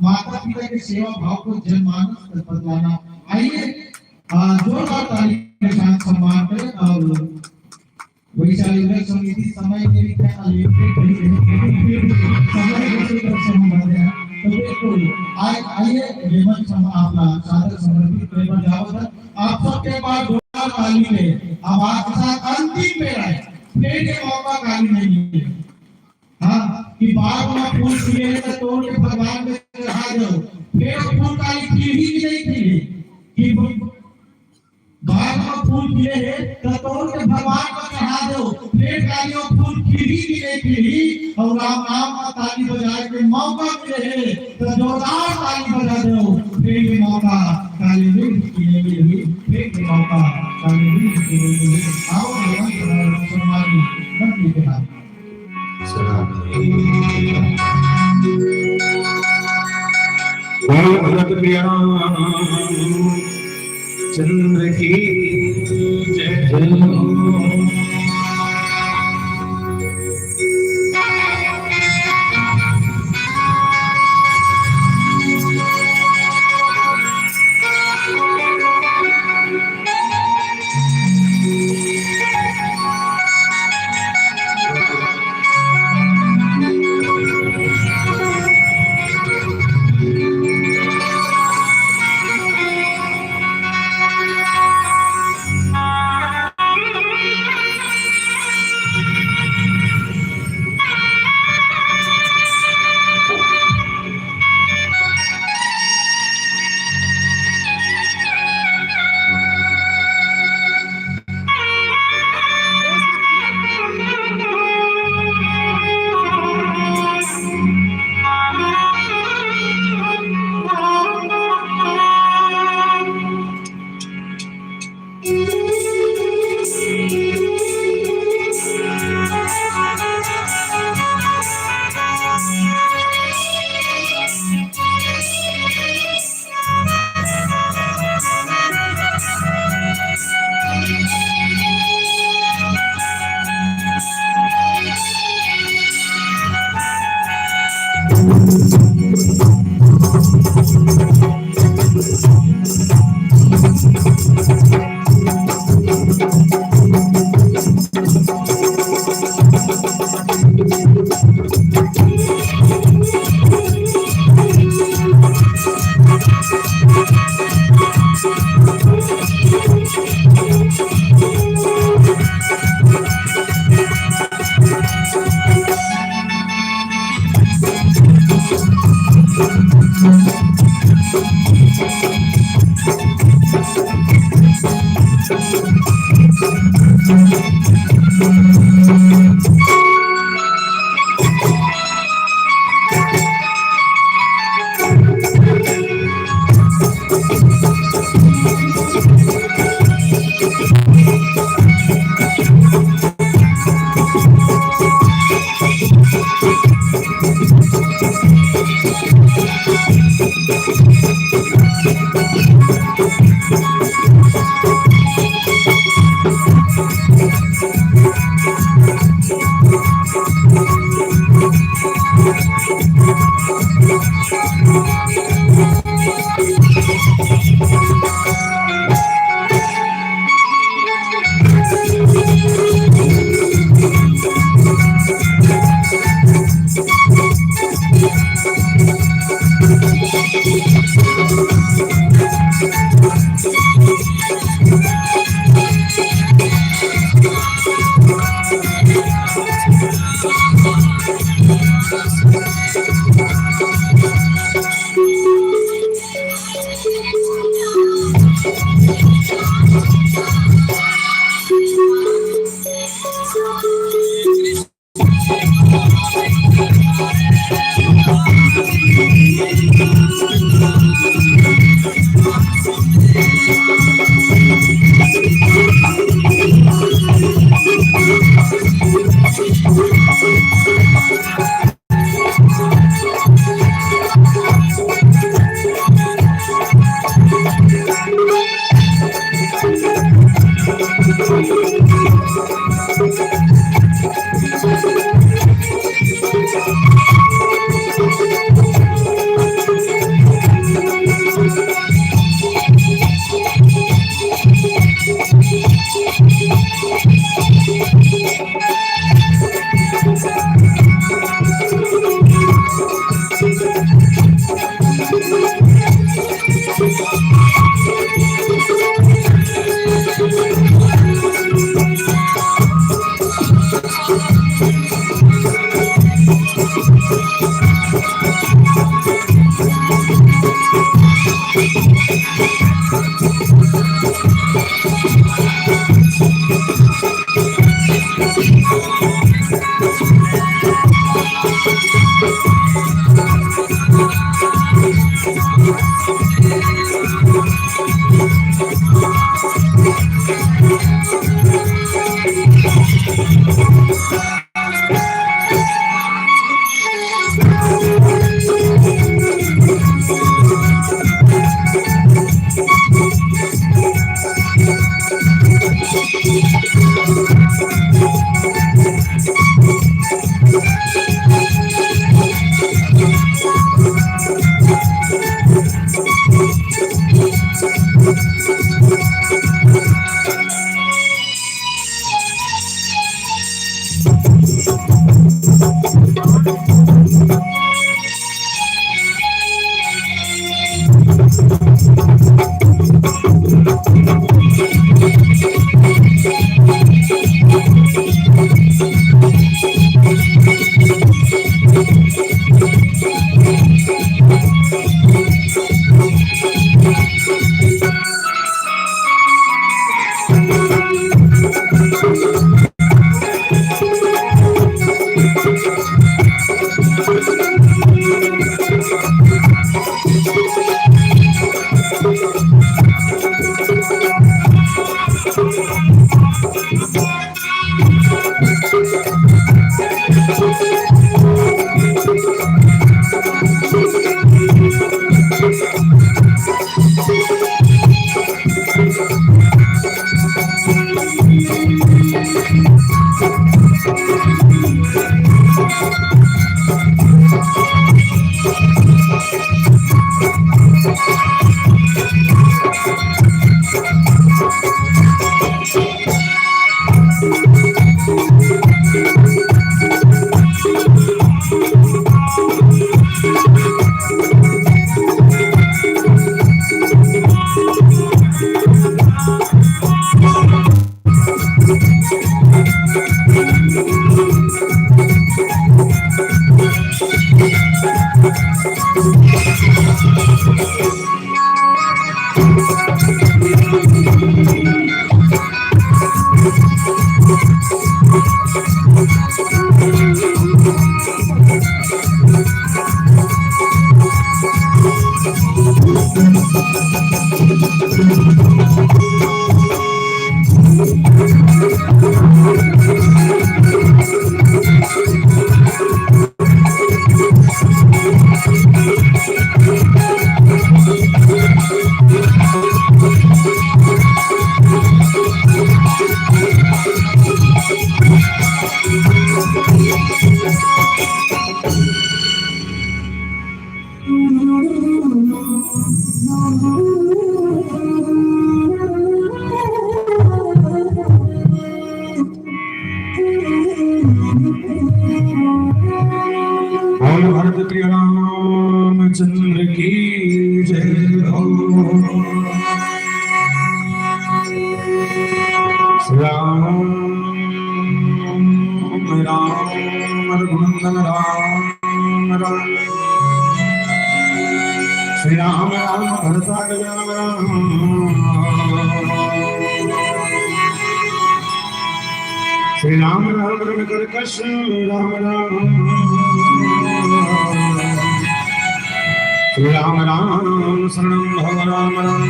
माता पिता के सेवा भाव को जनमानस तक बदलाना। आइए जोरदार ताली के साथ सम्मान करें। और वैशाली नगर समिति समय के लिए क्या अनलिमिटेड नहीं है, समय के से हम बढ़ रहे हैं। तो बिल्कुल आइए ये मंच हम आपका सादर समर्पित करें। जाओ आप सबके पास जोरदार ताली में अब आपके साथ अंतिम पे है, प्लेट के मौका खाली नहीं है। हाँ कि बाग में फूल खिले तो तोड़ के भगवान में चढ़ा दो, फिर फूल काली खिली ही नहीं खिली कि बाग में फूल खिले हैं तो तोड़ के भगवान को चढ़ा दो, फिर काली वो फूल खिली ही नहीं खिली। और राम नाम का ताली बजाए के मौका मिले है तो जोरदार ताली बजा दो। फिर ये मौका काली मिल खिले मिली, फिर ये मौका काली मिल खिले मिली। आओ सम्मानी मंत्री के नाम भगत प्रिया चंद्र की जय जय। भरत प्रिय रामचंद्र की जय हो। राम राम रघुनंदन राम राम श्री राम राम भरत राम श्री राम राम रघुकर राम राम श्री राम राम शरणं भव राम राम।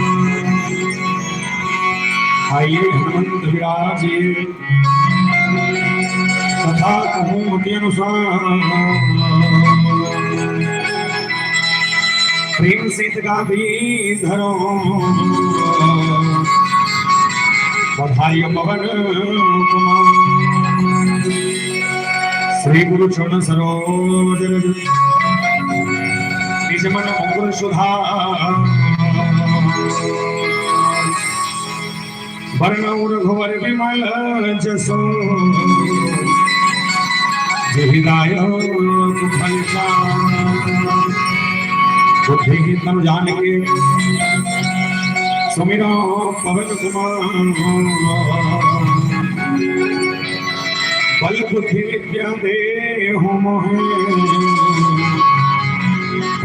आइए हनुमंत विराजे कथा कहूँ के अनुसार प्रेम से गावी धरो बधाई पवन कुमार श्री गुरु चरण सरोज निज मन अंकुर सुधा वर्णौ रघुवर विमल जसो हृदय बुद्धि तम जान के सुमिरो पवन कुमार बल बुद्धि विद्या देहु मोहे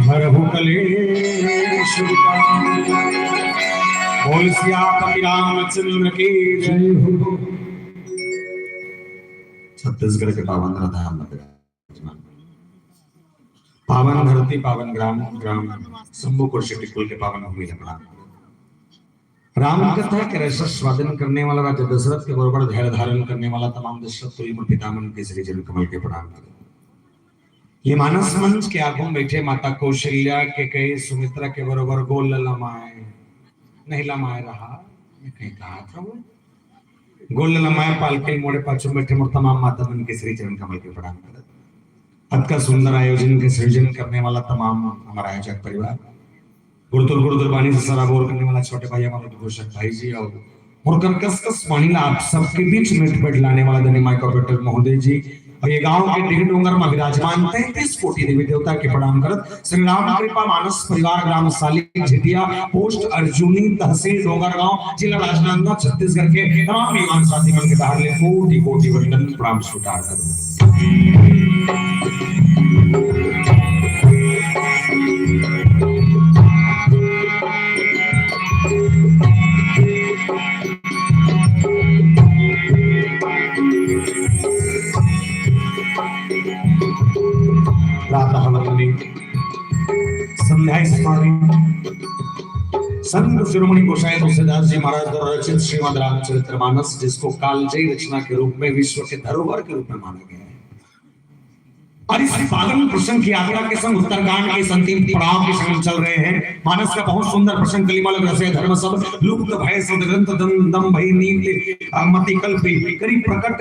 हरहु कलेश बोल सियापति रामचंद्र की जय हो। छत्तीसगढ़ के पावन धाम पावन धरती पावन ग्राम ग्राम शंभु कुर्शी कुल के पावन भूमि प्रणाम। राम कथा के रस स्वादन करने वाला राजा दशरथ के बरोबर धैर्य धारण करने वाला तमाम दशरथ पितामह के श्री जन कमल के प्रणाम करें। ये मानस मंच के आगों बैठे माता कौशल्या के कहे सुमित्रा के बरोबर गोल लमाए नहीं लमाए रहा कहीं कहा था वो गोल लमाए पालके मोड़े पाछू बैठे मोर तमाम माता मन के श्री चरण कमल के प्रणाम करें। अब का सुंदर आयोजन के सृजन करने वाला तमाम हमारा आयोजक परिवार गुरुदुर बाणी से सराबोर करने वाला छोटे भाई हमारे घोषक भाई जी और कर्कश वाणी आप सबके बीच में बैठ लाने वाला धनी माई कॉर्पोरेटर महोदय जी और ये गांव के डिग डोंगर में विराजमान 33 कोटि देवी देवता के प्रणाम करत श्री राम कृपा मानस परिवार ग्राम साली झिटिया पोस्ट अर्जुनी तहसील डोंगर गांव जिला राजनांदगांव छत्तीसगढ़ के तमाम युवान साथी मन के बाहर ले कोटि कोटि वंदन प्रणाम स्वीकार करूं। संध्या संत शिरोमणि गोसाई तुलसीदास जी महाराज द्वारा रचित श्रीमद् रामचरितमानस जिसको कालजयी रचना के रूप में विश्व के धरोहर के रूप में माना गया है और इस पावन प्रसंग की यात्रा के संग उत्तरकांड के अंतिम पड़ाव के संग चल रहे हैं। मानस का बहुत सुंदर प्रसंग कलिमल रसे धर्म सब लुप्त भय सदग्रंथ दम भई नील मति कल्पी करी प्रकट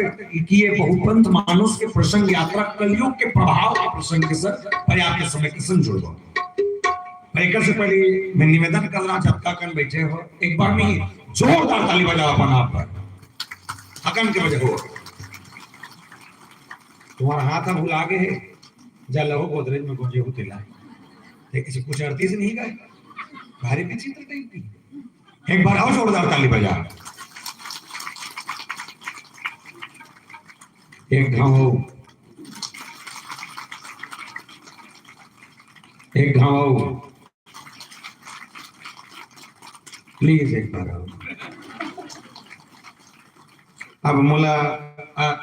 किए बहुपंथ मानस के प्रसंग यात्रा कलयुग के प्रभाव के प्रसंग के साथ पर्याप्त समय के संग जुड़ दो। से पहले मैं निवेदन कर रहा जब तक बैठे हो एक बार में जोरदार ताली बजाओ अपन आप पर अकन के वजह हो तुम्हारा हाथ अब भूल आगे है जा लहो गोदरेज में गोजे हो तिला किसी कुछ अड़ती से नहीं गए भारी पीछे तो कहीं एक बार और जोरदार ताली बजा एक घाव प्लीज एक बार आओ। अब मोला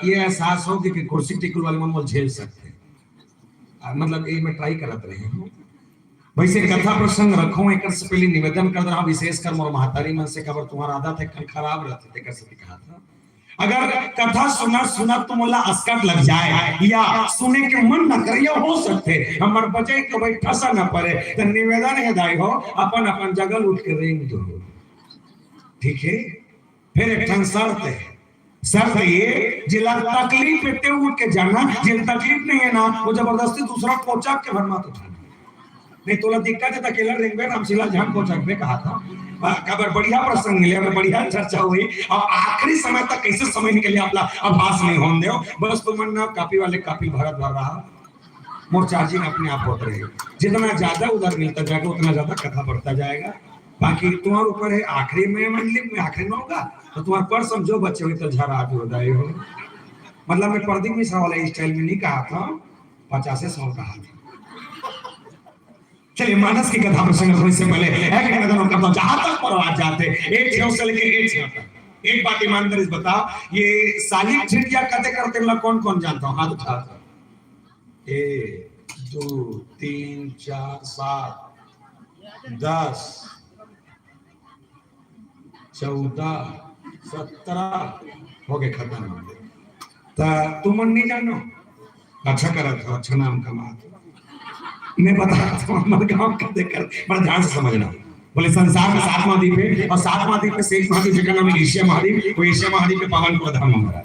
ये एहसास हो कि कुर्सी टिकुल वाले मन मोल झेल सकते मतलब ये मैं ट्राई करत रही हूँ। वैसे कथा प्रसंग रखो एक से पहले निवेदन कर रहा विशेष कर मोर महतारी मन से खबर तुम्हारा आदत है कल खराब रहते तेकर से कहा था अगर कथा सुना सुना तो मोला अस्कट लग जाए या सुने के मन न करे हो सकते हमर बचे के भाई ठसा न पड़े तो निवेदन है दाई हो अपन अपन जगह उठ के रेंग दो ठीक है। फिर एक ठन शर्त है शर्त ये जिला तकलीफ पे उठ के जाना जिन तकलीफ नहीं है ना वो जबरदस्ती दूसरा कोचा के भर मत उठाना नहीं तोला दिक्कत है अकेला रेंगबे रामशिला झान कोचा पे कहा था खबर बढ़िया प्रसंग मिले हमें बढ़िया चर्चा हुई और आखिरी समय तक कैसे समय निकले अपना आभास नहीं होने दो बस तुम ना कापी वाले कापी भरत भर रहा मोर चार्जिंग अपने आप होते रहे जितना ज्यादा उधर मिलता जाएगा उतना ज्यादा कथा बढ़ता जाएगा बाकी तुम्हारे ऊपर है आखिरी में मंडली में आखिरी में होगा तो तुम्हारे पर समझो बच्चे हुए तो झरा हो जाए हो मतलब मैं प्रदीप मिश्रा वाला स्टाइल में नहीं कहा था 50-100 कहा था। चलिए मानस की कथा प्रसंग से पहले जहां तक परवाज जाते एक छेव से लेके एक छेव तक एक बात ईमानदारी से बता ये सालिक झिटिया कते करते मतलब कौन कौन जानता हूं हाथ उठा 1 2 3 4 7 10 14 17 हो गए खत्म तुम नहीं जानो अच्छा करा था अच्छा नाम कमा मैं बता रहा हूँ हमारे गांव का देखकर बड़ा ध्यान से समझना बोले संसार में 7वां द्वीप है और 7वां द्वीप में शेष महाद्वीप जिसका नाम है एशिया महाद्वीप वो एशिया महाद्वीप के पावन को धाम हमारा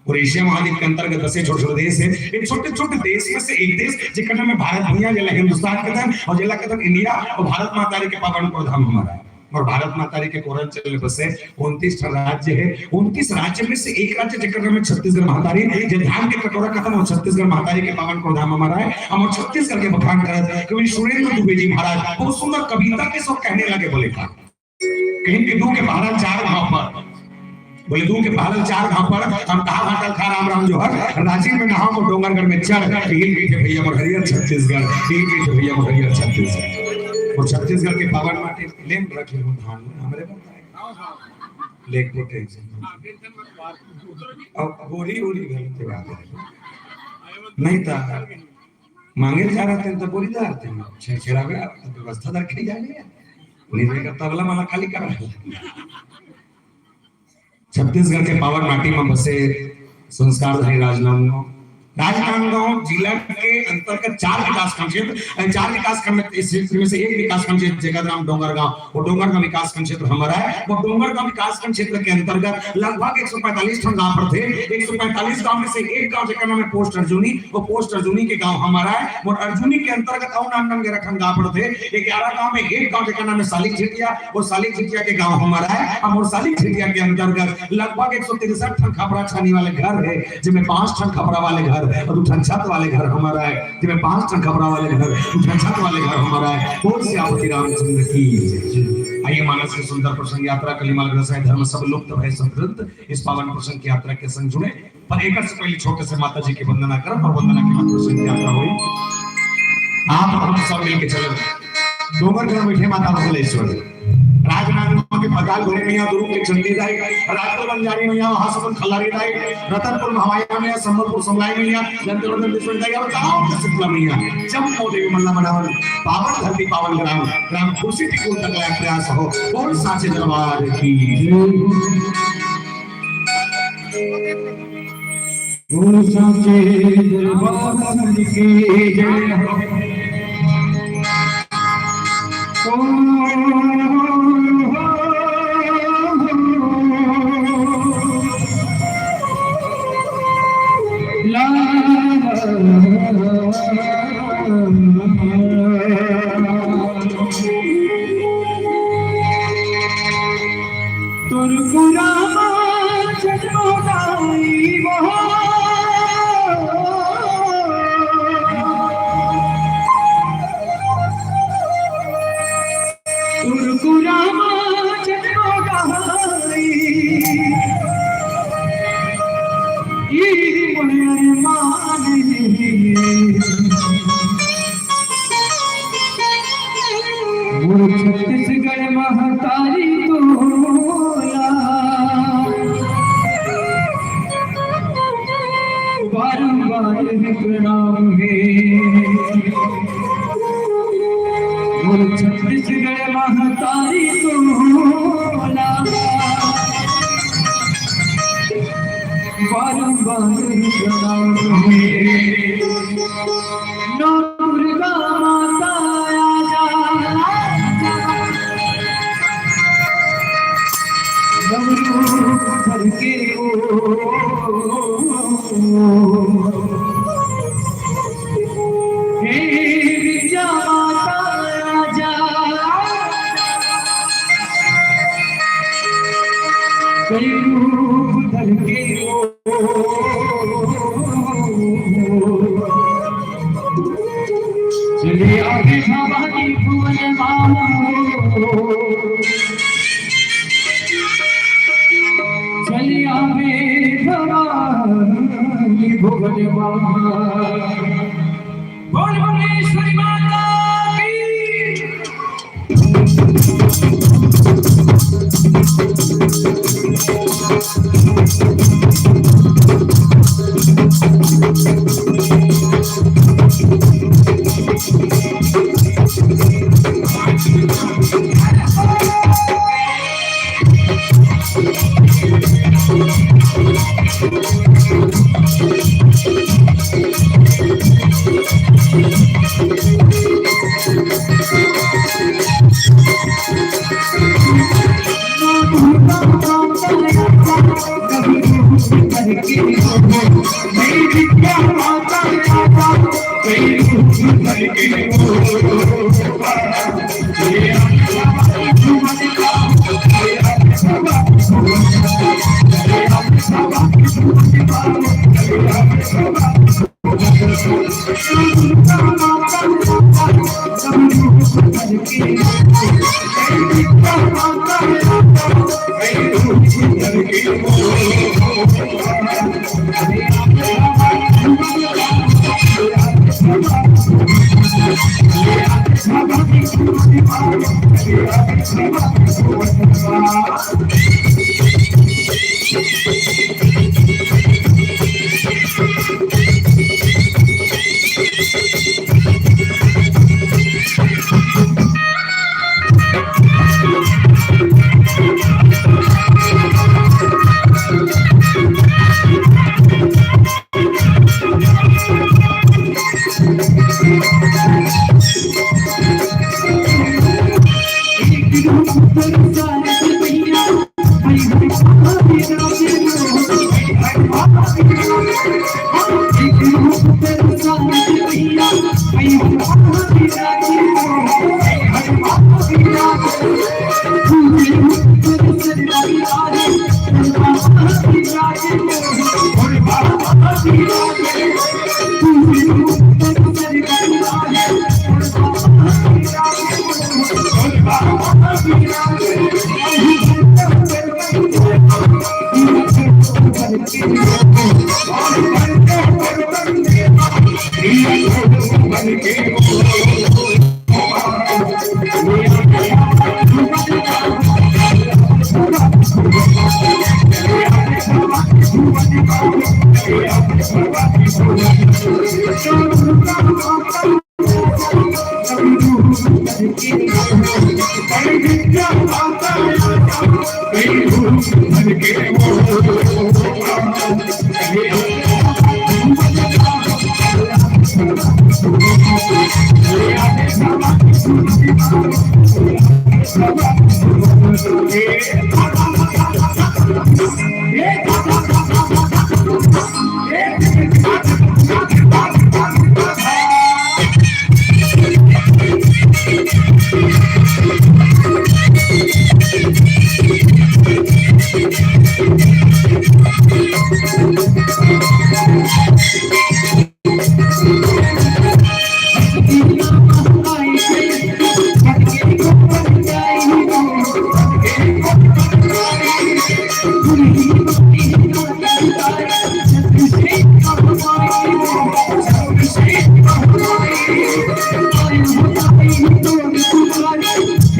और एशिया महाद्वीप के अंतर्गत 10 छोटे देश है एक छोटे छोटे देश में से एक देश जिसका नाम है भारत भूमिया जिला हिंदुस्तान के धन और जिला के धन इंडिया और भारत माता के पावन को धाम हमारा है और भारत माता के कोरंचल में बसे 29 राज्य है 29 राज्य में से एक राज्य जिसका नाम है छत्तीसगढ़ महातारी जो धाम के कटोरा खत्म हो छत्तीसगढ़ महातारी के पावन को धाम हमारा है हम छत्तीसगढ़ के बखान करत कवि सुरेंद्र दुबे जी महाराज बहुत सुंदर कविता के सब कहने लगे बोले था कहीं के दू के बहरल 4 घाव पर बोले दू के बहरल 4 घाव पर हम कहा घाटल खा राम राम जो हर रांची में नहा को डोंगरगढ़ में चढ़ टील मीठे भैया मोर हरियर छत्तीसगढ़ टील मीठे भैया मोर हरियर छत्तीसगढ़ और छत्तीसगढ़ के पावन माटी लेम रखे हो धान हमरे बताए लेक को टेंशन अब बोली बोली गलत बात है नहीं था मांगे जा रहे थे तो बोली जा रहे थे छेड़ा गया व्यवस्था दर के जाने निर्णय का तबला माला खाली कर रहा छत्तीसगढ़ के पावन माटी में बसे संस्कारधारी राजनांदगांव राजनांदगांव जिला के अंतर्गत 4 विकासखंड क्षेत्र 4 विकासखंड में से एक विकासखंड क्षेत्र जगह नाम डोंगरगांव वो डोंगरगांव विकासखंड क्षेत्र हमारा है वो डोंगरगांव विकासखंड क्षेत्र के अंतर्गत लगभग 145 ठन गांव पर थे 145 गांव में से एक गांव जगह नाम है पोस्ट अर्जुनी वो पोस्ट अर्जुनी के गांव हमारा है वो अर्जुनी के अंतर्गत और नाम 11 गांव पर थे 11 गांव में एक गांव जगह नाम है सालिक झिटिया वो सालिक झिटिया के गांव हमारा है और सालिक झिटिया के अंतर्गत लगभग 163 ठन खपरा छानी वाले घर है जिसमें 5 ठन खपरा वाले घर और 2 ठन छत वाले घर हमारा है जिसमें 5 ठन खपरा वाले घर 2 ठन छत वाले घर हमारा है बोल श्यामती रामचंद्र की आइए मानस की सुंदर प्रसंग यात्रा कलिमाल ग्रसाय धर्म सब लुप्त भय समृद्ध इस पावन प्रसंग की यात्रा के संग जुड़े पर एक से पहले छोटे से माता जी की वंदना करें और वंदना के बाद प्रसंग की यात्रा हुई आप हम सब मिलके चले डोंगरगढ़ बैठे माता बसलेश्वरी राजनांदगांव के पताल घोड़े मैया दुर्ग के चंडी दाई राजपुर बंजारी मैया महासमुंद खल्लारी दाई रतनपुर भवाया मैया संबलपुर समलाई मैया जंतरवंदन विश्व दाई और गांव के शीतला मैया चंपो देवी मल्ला मनावन पावन धरती पावन ग्राम ग्राम खुशी टिकुल तक लायक प्रयास हो और साचे दरबार की ओ साचे दरबार की जय हो छत्तीसगढ़ छत्तीसगढ़ महतारी तोला बारंबार प्रणाम है बोल छत्तीसगढ़ महतारी तोला बारंबार प्रणाम है नौ दुर्गा माता के हे विद्या माता राजा कई रूप धर के चले आगे भवानी भुवन मामा चले आवे भवानी भुवन मामा बोल भुवनेश्वरी माता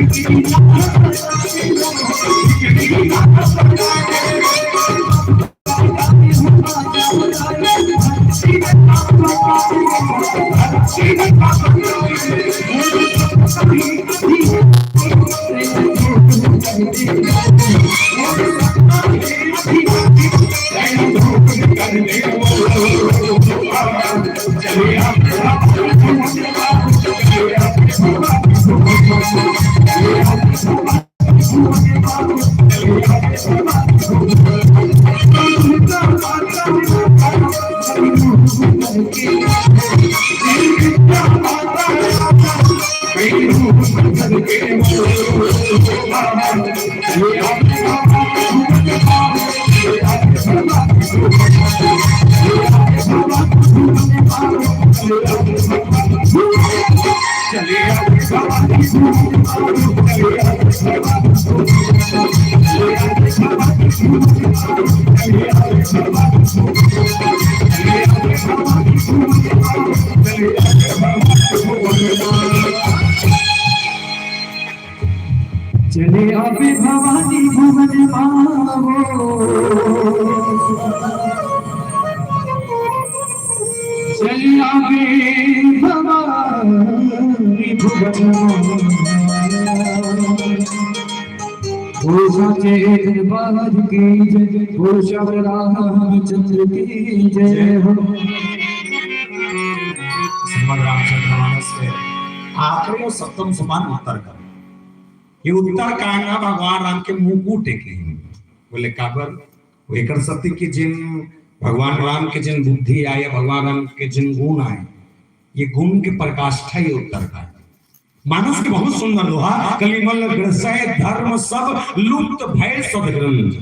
Thank you. चले आवे भवानी भुवन मावो चले आवे भवानी भुवन ओ सचे दरबार की जय ओ श्याम रामचंद्र की जय हो। श्रीमद् रामचरितमानस से आखिरी और सप्तम समान उत्तर का ये उत्तर कांगा भगवान राम के मुंह को टेके बोले काबर वो एक सत्य के जिन भगवान राम के जिन बुद्धि आए भगवान राम के जिन गुण आए ये गुण के प्रकाष्ठा ही उत्तर का मानस के बहुत सुंदर दोहा कलिमल ग्रसय धर्म सब लुप्त भय सदग्रंथ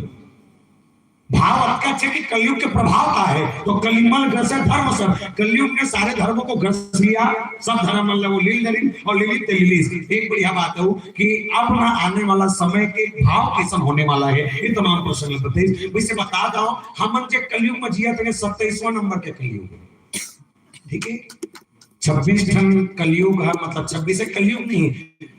भाव आपका है कि कलयुग के प्रभाव का है तो कलिमल ग्रसय धर्म सब कलयुग ने सारे धर्मों को ग्रस लिया सब धर्म मतलब वो लील दलिन और लीली तेलीस एक बढ़िया बात है कि अब ना आने वाला समय के भाव कैसा होने वाला है ये तमाम प्रश्न बताइए वैसे बता दो हम जो कलयुग में जिया थे 27वां नंबर के कलयुग ठीक है 26 ठन कलयुग है मतलब 26 कलयुग नहीं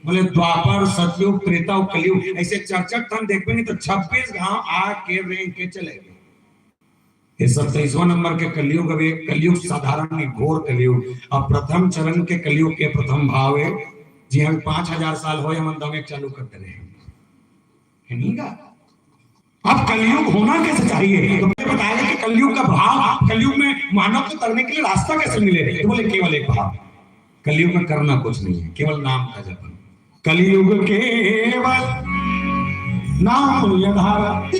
बोले द्वापर सतयुग त्रेता और कलयुग ऐसे 64 ठन देखबे नहीं तो 26 गांव आ के रेंग के चले गए ये 27वां नंबर के कलयुग अब एक कलयुग साधारण नहीं घोर कलयुग अब प्रथम चरण के कलयुग के प्रथम भाव है जी हम 5000 साल हो हम दम एक चालू करते रहे नहीं का अब कलयुग होना कैसे चाहिए तो मैंने बताया कि कलयुग का भाव कलयुग में मानव को करने के लिए रास्ता कैसे मिले तो बोले केवल एक भाव कलयुग में करना कुछ नहीं है केवल नाम का जपन कलयुग केवल नाम आधार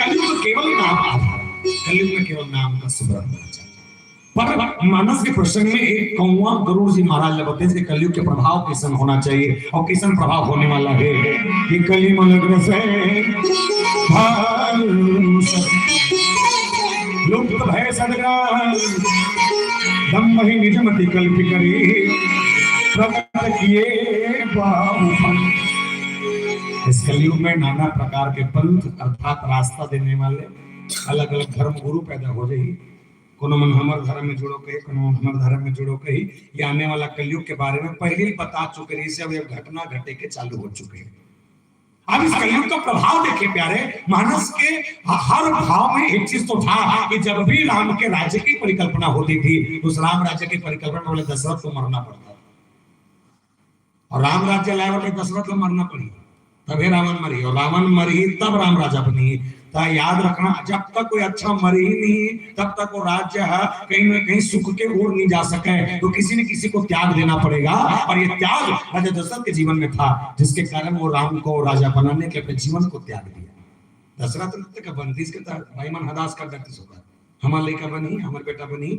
कलयुग केवल नाम आधार कलयुग में केवल नाम का सुमरन पर मानस के प्रसंग में एक कौवा गरुड़ जी महाराज बताते हैं कि कलयुग के प्रभाव कैसन होना चाहिए और कैसन प्रभाव होने वाला है कि कलिमल ग्रसय लुप्त भय सदग्रंथ दम्भ ही निजमति कल्पि करी प्रकट किए बाहुफल इस कलयुग में नाना प्रकार के पंथ अर्थात रास्ता देने वाले अलग अलग धर्म गुरु पैदा हो जाए कोनो मन हमारे धर्म में जुड़ो कही कोनो हमारे धर्म में जुड़ो कही ये आने वाला कलयुग के बारे में पहले ही बता चुके हैं इसे अब ये घटना घटे के चालू हो चुके हैं अब इस कलयुग का प्रभाव देखे प्यारे मानस के हर भाव में एक चीज तो था कि जब भी राम के राज्य की परिकल्पना होती थी उस राम राज्य की परिकल्पना बोले दशरथ को मरना पड़ता और राम राज्य लाए वाले दशरथ को मरना पड़ी तभी रावण मरी और रावण मरी तब राम राजा बनी तो याद रखना जब तक कोई अच्छा मरे ही नहीं तब तक वो राज्य है कहीं ना कहीं सुख के ओर नहीं जा सके तो किसी न किसी को त्याग देना पड़ेगा और ये त्याग राजा दशरथ के जीवन में था जिसके कारण वो राम को राजा बनाने के अपने जीवन को त्याग दिया दशरथ का बंदिश के तहत भाई मन हदास कर देती होगा हमारे लड़का बनी हमारे बेटा बनी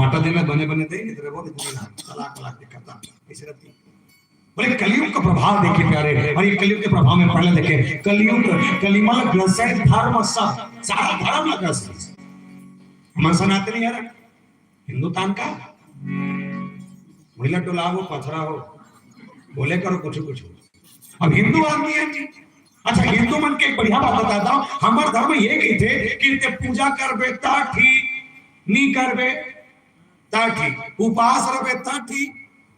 बांटा देना बने बने दे नहीं तो बहुत तलाक तलाक करता ऐसे रहती बोले कलयुग का प्रभाव देखे प्यारे और ये कलयुग के प्रभाव में पहले देखे कलयुग कलिमल ग्रसय धर्म सब सारा धर्म ग्रसित मन सनातनी यार हिंदुस्तान का मुड़िला टोला हो पथरा हो बोले करो कुछ कुछ अब हिंदू आदमी है जी अच्छा हिंदू मन के एक बढ़िया बात बताता हूं हमारे धर्म ये कहते कि पूजा करबे ता ठीक नहीं करबे ता ठीक उपास रबे ता ठीक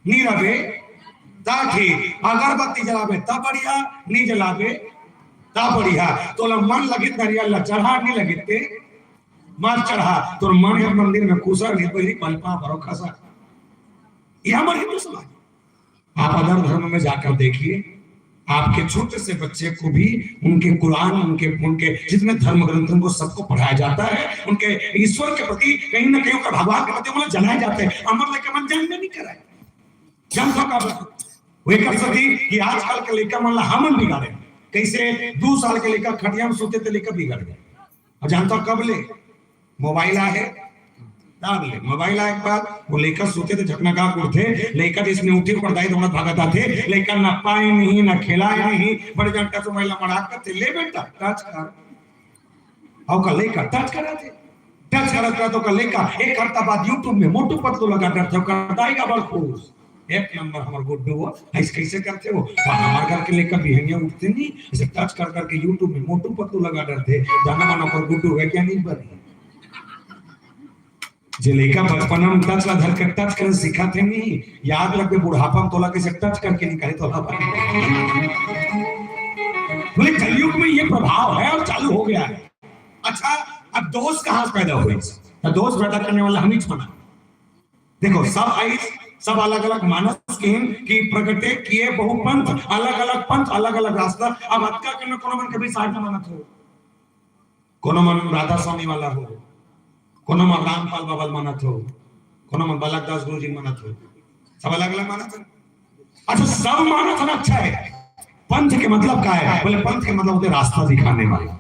नहीं रबे ताकि अगरबत्ती जलावे ता बढ़िया नहीं जलावे ता बढ़िया तो मन लगे दरिया चढ़ा नहीं लगे मत चढ़ा तो मन है मंदिर में कुसर नहीं पहली पलपा भरो खसा ये हमारे हिंदू समाज आप अदर धर्म में जाकर देखिए आपके छोटे से बच्चे को भी उनके कुरान उनके उनके जितने धर्म ग्रंथों को सबको पढ़ाया जाता है उनके ईश्वर के प्रति कहीं ना कहीं भगवान के प्रति मतलब जलाए जाते हैं अमर लेकर मन जन्म नहीं कराए जन्म का वे कर सकी कि आजकल के लेकर मान ला हम बिगाड़े कैसे 2 साल के लेकर खटिया में सोते थे लेकर बिगड़ गए और जानता कब ले मोबाइल आए दाग ले मोबाइल आ एक बार वो लेकर सोते थे झकना का उठे लेकर इसने उठी पर दाई दौड़ा भागता थे लेकर न पाए नहीं न खिलाए नहीं बड़े घंटा से महिला मड़ा कर ले बेटा टच कर और कल लेकर टच करा थे टच करा तो कल लेकर एक घंटा बाद यूट्यूब में मोटू पतलू लगा डरते हो करदाई का बड़ खुश एक नंबर हमारे गुड्डू हो ऐसे कैसे करते हो हमारे घर के लेकर बिहनिया उठते नहीं ऐसे टच कर करके यूट्यूब में मोटू पतलू लगा डरते जाना माना पर गुड्डू है क्या नहीं बनी जे लेका बचपन में टच ला धर के टच कर सिखाते नहीं याद रख बुढ़ापा में तोला कैसे टच करके निकाले तोला बोले कलयुग में ये प्रभाव है और चालू हो गया है। अच्छा अब दोस्त कहां से पैदा हुए तो दोस्त पैदा करने वाला हम ही बना देखो सब अलग अलग मानस की प्रगटे किए बहु पंथ अलग अलग रास्ता अब अटका करने कोनो मन कभी साथ में मानत हो कोनो मन राधा स्वामी वाला हो कोनो मन रामपाल बाबा मानत हो कोनो मन बालक दास गुरु जी मानत हो सब अलग अलग मानत हो। अच्छा सब मानत ना अच्छा है पंथ के मतलब क्या है बोले पंथ के मतलब होते रास्ता दिखाने वाला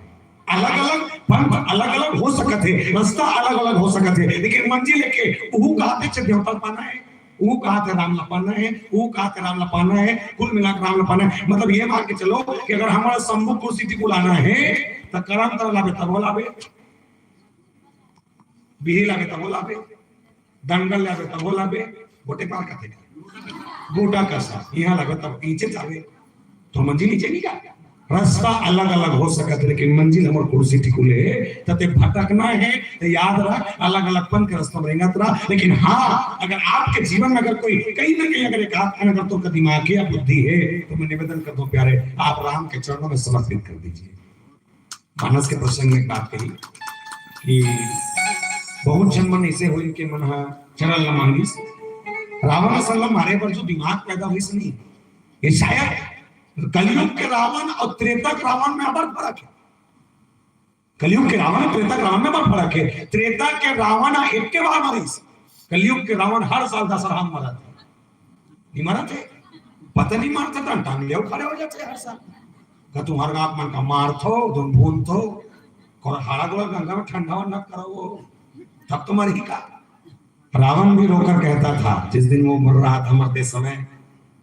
अलग अलग पंथ अलग अलग हो सकते हैं रास्ता अलग अलग हो सकते हैं लेकिन मंजिल लेके वो कहते च देवता पाना है वो कहते राम लपाना है वो कहते राम लपाना है कुल मिलाकर राम लपाना है मतलब ये मान के चलो कि अगर हमारा शंभू कुर्सी को लाना है तो करम तरह लावे तब लावे बिही लागे तब लावे दंगल लागे तब लावे गोटे पार करते गोटा कसा यहाँ लगे तब नीचे जावे तो मंजिल नीचे नहीं का रास्ता अलग अलग हो सकता लेकिन मंजिल हमारे कुर्सी टिकुले तते भटकना है तो याद रख अलग अलग पन के रास्ता में रहेगा लेकिन हाँ अगर आपके जीवन में अगर कोई कहीं ना कहीं अगर एक अगर तो दिमाग या बुद्धि है तो मैं निवेदन करता हूँ प्यारे आप राम के चरणों में समर्पित कर दीजिए। मानस के प्रसंग में एक बात कही कि बहुत जन मन ऐसे हुई कि मन चरण न मांगिस रावण सल्लम मारे पर जो दिमाग पैदा हुई नहीं ये शायद कलयुग के रावण और त्रेता के रावण में बड़ा फर्क है। कलयुग के रावण त्रेता के रावण में बड़ा फर्क है। त्रेता के रावण एक के बार मरी कलयुग के रावण हर साल दशहरा में मरा थे नहीं मरा थे पता नहीं मारता था टांग ले खड़े हो जाते हर साल का तुम्हारा आप मन का मार थो तुम भून थो हाड़ा गोला गंगा में ठंडा वंडा करो तब तो मरी का। रावण भी रोकर कहता था जिस दिन वो मर रहा था मरते समय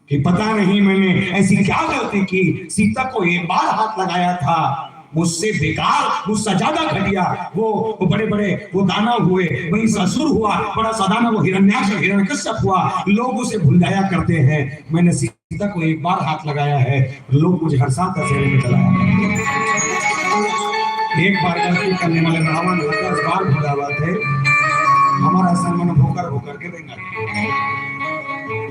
कि पता नहीं मैंने ऐसी क्या गलती की सीता को एक बार हाथ लगाया था मुझसे बेकार मुझसे ज्यादा घटिया वो बड़े बड़े वो दानव हुए वही असुर हुआ बड़ा सा दानव वो हिरण्याक्ष हिरण्यकश्यप हुआ लोग उसे भुलाया करते हैं मैंने सीता को एक बार हाथ लगाया है लोग मुझे हर साल दशहरे में चलाया एक बार गलती करने वाले रावण 10 बार भुलावा थे हमारा सम्मान होकर के देंगे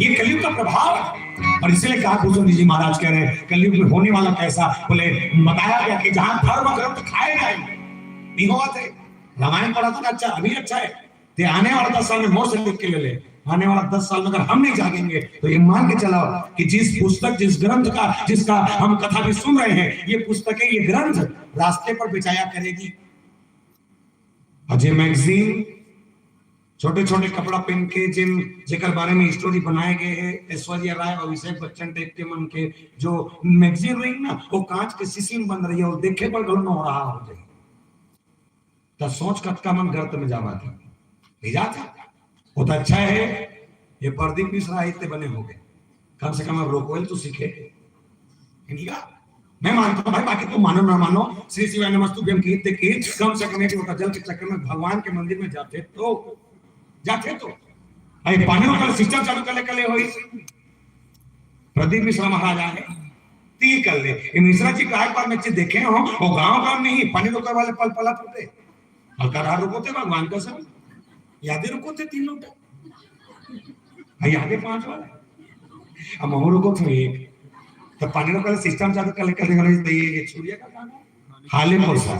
ये कलयुग का प्रभाव है। और इसलिए कहा भूषण जी महाराज कह रहे हैं कलयुग में होने वाला कैसा बोले बताया गया कि जहां धर्म ग्रंथ खाए जाएंगे नहीं हुआ थे रामायण पढ़ा था अच्छा अभी अच्छा है ते आने वाला 10 साल में मोर से लिख के ले आने वाला 10 साल में अगर हम नहीं जागेंगे तो ये मान के चलाओ कि जिस पुस्तक जिस ग्रंथ का जिसका हम कथा भी सुन रहे हैं ये पुस्तकें ये ग्रंथ रास्ते पर बिछाया करेगी। अजय मैगजीन छोटे छोटे कपड़ा पहन के जिन जेकर बारे में स्टोरी बनाए गए हैं ऐश्वर्या राय और अभिषेक बच्चन टाइप के मन के जो मैगजीन रही ना वो कांच के शीशी में बन रही है और देखे पर गलत हो रहा हो जाए तो सोच कत का मन गर्त में जावा था भेजा था वो तो अच्छा है ये प्रदीप मिश्रा इतने बने हो गए कम से कम अब रोकोल तो सीखे इनका मैं मानता हूं भाई बाकी तुम मानो ना मानो श्री शिवाय नमस्तुभ्यम की कम से कम एक जल के चक्कर में भगवान के मंदिर में जाते तो अरे पानी का सिस्टम चालू कर ले हुई प्रदीप मिश्रा महाराज आए ती कर ले इन मिश्रा जी का एक बार में देखे हो वो गांव नहीं पानी रोकने वाले पल पला फूटे हल्का रुकोते भगवान का सब यादें रुकोते 3 लोटा यादें 5 वाले अब हम रुको थे एक तो पानी रोकने सिस्टम चालू कर ये छुड़िया का काम हाले मोसा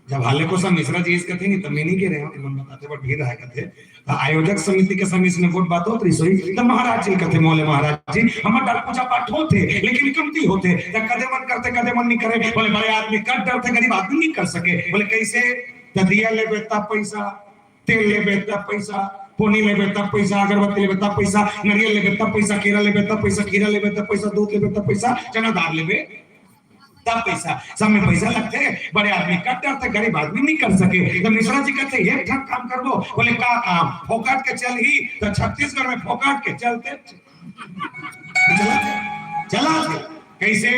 जब हाले को सब मिश्रा जी इसका थे नहीं तो मैं नहीं कह रहे हो मन बताते पर भीड़ आया करते आयोजक समिति के समय इसमें वोट बात होती रही तो महाराज जी कहते मोले महाराज जी हमारा पूजा पाठ होते लेकिन कमती होते कदे मन करते कदे मन नहीं करे बोले बड़े आदमी कर डरते गरीब आदमी नहीं कर सके बोले कैसे दिया ले बेता पैसा तेल ले बेता पैसा पोनी ले बेता पैसा अगरबत्ती ले बेता पैसा नारियल ले बेता पैसा केरा ले बेता पैसा खीरा ले बेता पैसा दूध ले बेता पैसा चना दाल ले बे तब पैसा सब में पैसा लगते बड़े आदमी कट करते गरीब आदमी नहीं कर सके तो मिश्रा जी कहते एक ठन काम करबो बोले का काम फोकाट के चल ही तो छत्तीसगढ़ में फोकाट के चलते चला कैसे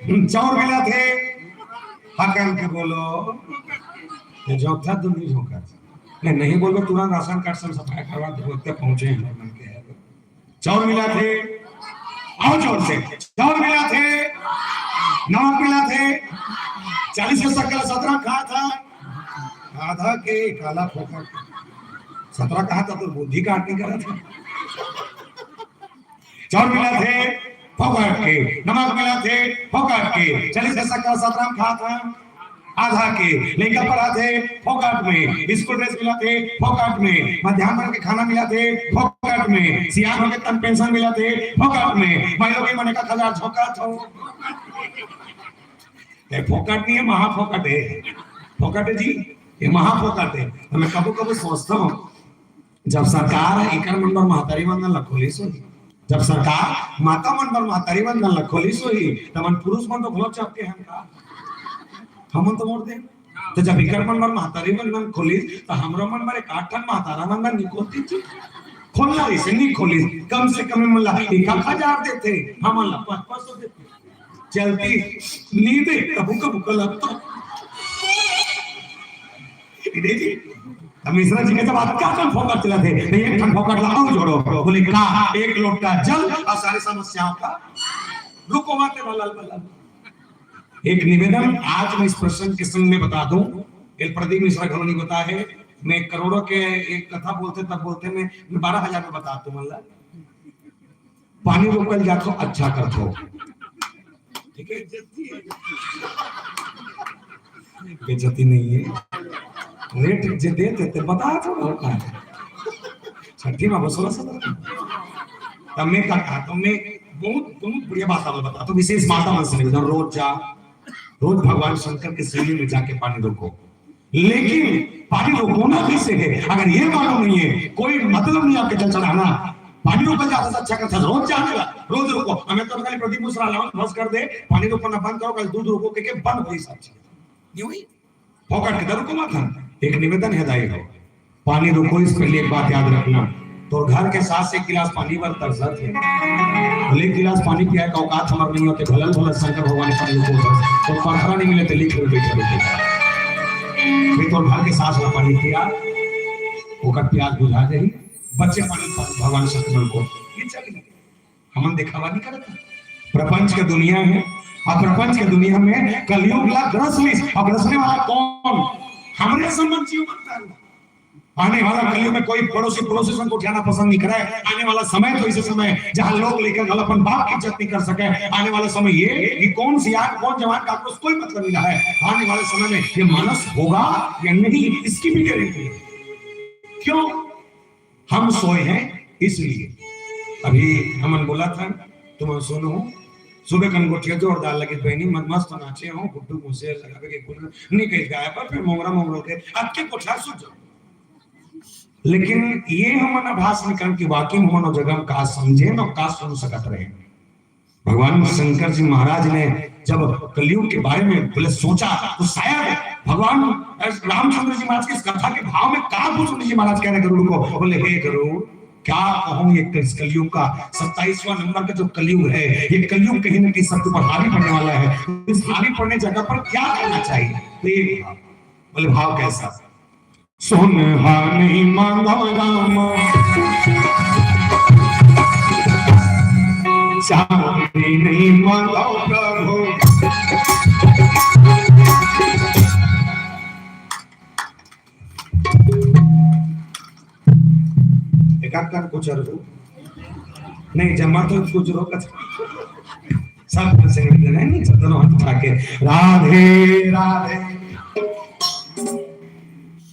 चौर मिला थे हकल के बोलो ये जो था दुनिया होगा नहीं बोल तुरंत राशन कार्ड से सफाई करवा दे पहुंचे हैं चौर मिला थे और जोर से चौर मिला थे नमक मिला थे 40 से सकल 17 कहा था आधा के काला फोकट 17 कहा था तो बुद्धि काट नहीं करा था चौर मिला थे फोकट के नमक मिला थे फोकट के 40 से सकल 17 कहा था आधा के लेकर पढ़ा थे फोकट में स्कूल ड्रेस मिला थे फोकट में मध्याह्न भोजन के खाना मिला थे फोकट में सियान हो के तन पेंशन मिला थे फोकट में महिलों के मने का खजार झोंका था ये फोकट नहीं है महाफोकट है फोकट है जी ये महाफोकट है तो मैं कभी सोचता हूँ जब सरकार एकड़ मंडल महतारी मंडल लखोली सो जब सरकार माता मंडल महतारी मंडल लखोली सो ही तब मन पुरुष मन तो घोल चपके हम का हम तो मोड़ दे तो जब इकर मन महतारी मन खोली तो हमरा मन मारे काठन महतारा मन निकोलती थी खोलना इसे नहीं खोली कम से कम मुल्ला 1000 देते हम अल्लाह 500 देते चलती नींद कबू कबू लगता देखिए अब मिश्रा जी के जब आप क्या फोकट चला थे नहीं एक ठन फोकट लगाओ जोड़ो बोले का एक लोटा जल और सारी समस्याओं का रुको माते वाला एक निवेदन आज मैं इस प्रसंग के संग में बता दूं एल प्रदीप मिश्रा घरोनी बता है मैं करोड़ों के एक कथा बोलते तब बोलते मैं 12,000 में बता दूं मतलब पानी रोकल जातो अच्छा करतो ठीक है बेइज्जती नहीं है रेट जे देते ते बता तो होता है छठी में बसोला सब तब मैं कहा तो मैं बहुत बहुत बढ़िया बात बता तो विशेष माता मन से रोज भगवान शंकर के शिवलिंग में जाके पानी रोको लेकिन पानी रोकना कैसे है अगर ये मालूम नहीं है कोई मतलब नहीं आपके जल चढ़ाना पानी रोकल जाता था अच्छा करता रोज जाने ला रोज रोको हमें तो खाली प्रदीप मिश्रा लावन बस कर दे पानी रोकना बंद करो कल दूध रोको के बंद हो सब चीज नहीं हुई फोकट के रुको मत एक निवेदन है दाई हो पानी रोको इसके लिए एक बात याद रखना तो घर के साथ से एक गिलास पानी पर तरसत है भले गिलास पानी पिया का औकात हमार नहीं होते भलल भलल शंकर भगवान पानी को तो पत्थरा नहीं मिले तो लिख कर बैठे बैठे फिर तो घर के साथ में पानी पिया ओकर प्यास बुझा गई बच्चे पानी भगवान शंकर को ये चली हम दिखावा नहीं करता प्रपंच के दुनिया है और प्रपंच के दुनिया में कलयुग ला ग्रसली और ग्रसने वाला कौन हमरे संबंध जीव बनता है आने वाला कलयुग में कोई पड़ोसी को उठाना पसंद नहीं करे आने वाला समय तो ऐसे समय जहां लोग लेकर अपन बाप की इज्जत नहीं कर सके आने वाला समय ये कि कौन सियार कौन जवान का कोई मतलब नहीं है आने वाले समय में ये मानस होगा या नहीं इसकी भी गारंटी है क्यों हम सोए हैं इसलिए अभी हमन बोला था तुम सुनो सुबह कनगोटिया जोरदार लगे बहनी मस्त नाचे हो गुड्डू मुझसे लगा के नहीं कहीं गाया पर फिर मोंगरा के आपके कोठा सो जाओ लेकिन ये हम आभास निकल की वाकई हम जगह का समझे न का सुन सकत रहे भगवान शंकर जी महाराज ने जब कलयुग के बारे में बोले सोचा तो शायद भगवान रामचंद्र जी महाराज की इस कथा के भाव में का पूछने जी महाराज कह रहे गरुड़ को बोले हे गरुड़ क्या कहूं ये कलयुग का 27वां नंबर का जो कलयुग है ये कलयुग कहीं ना कहीं सबके ऊपर हावी पड़ने वाला है इस हावी पड़ने जगह पर क्या करना चाहिए बोले भाव कैसा सोनहा नहीं मांगा राम चांदी नहीं मांगा प्रभु एकाकार कुछ नहीं जमा तो कुछ रोका सब से नहीं सदन हाथ उठा के राधे राधे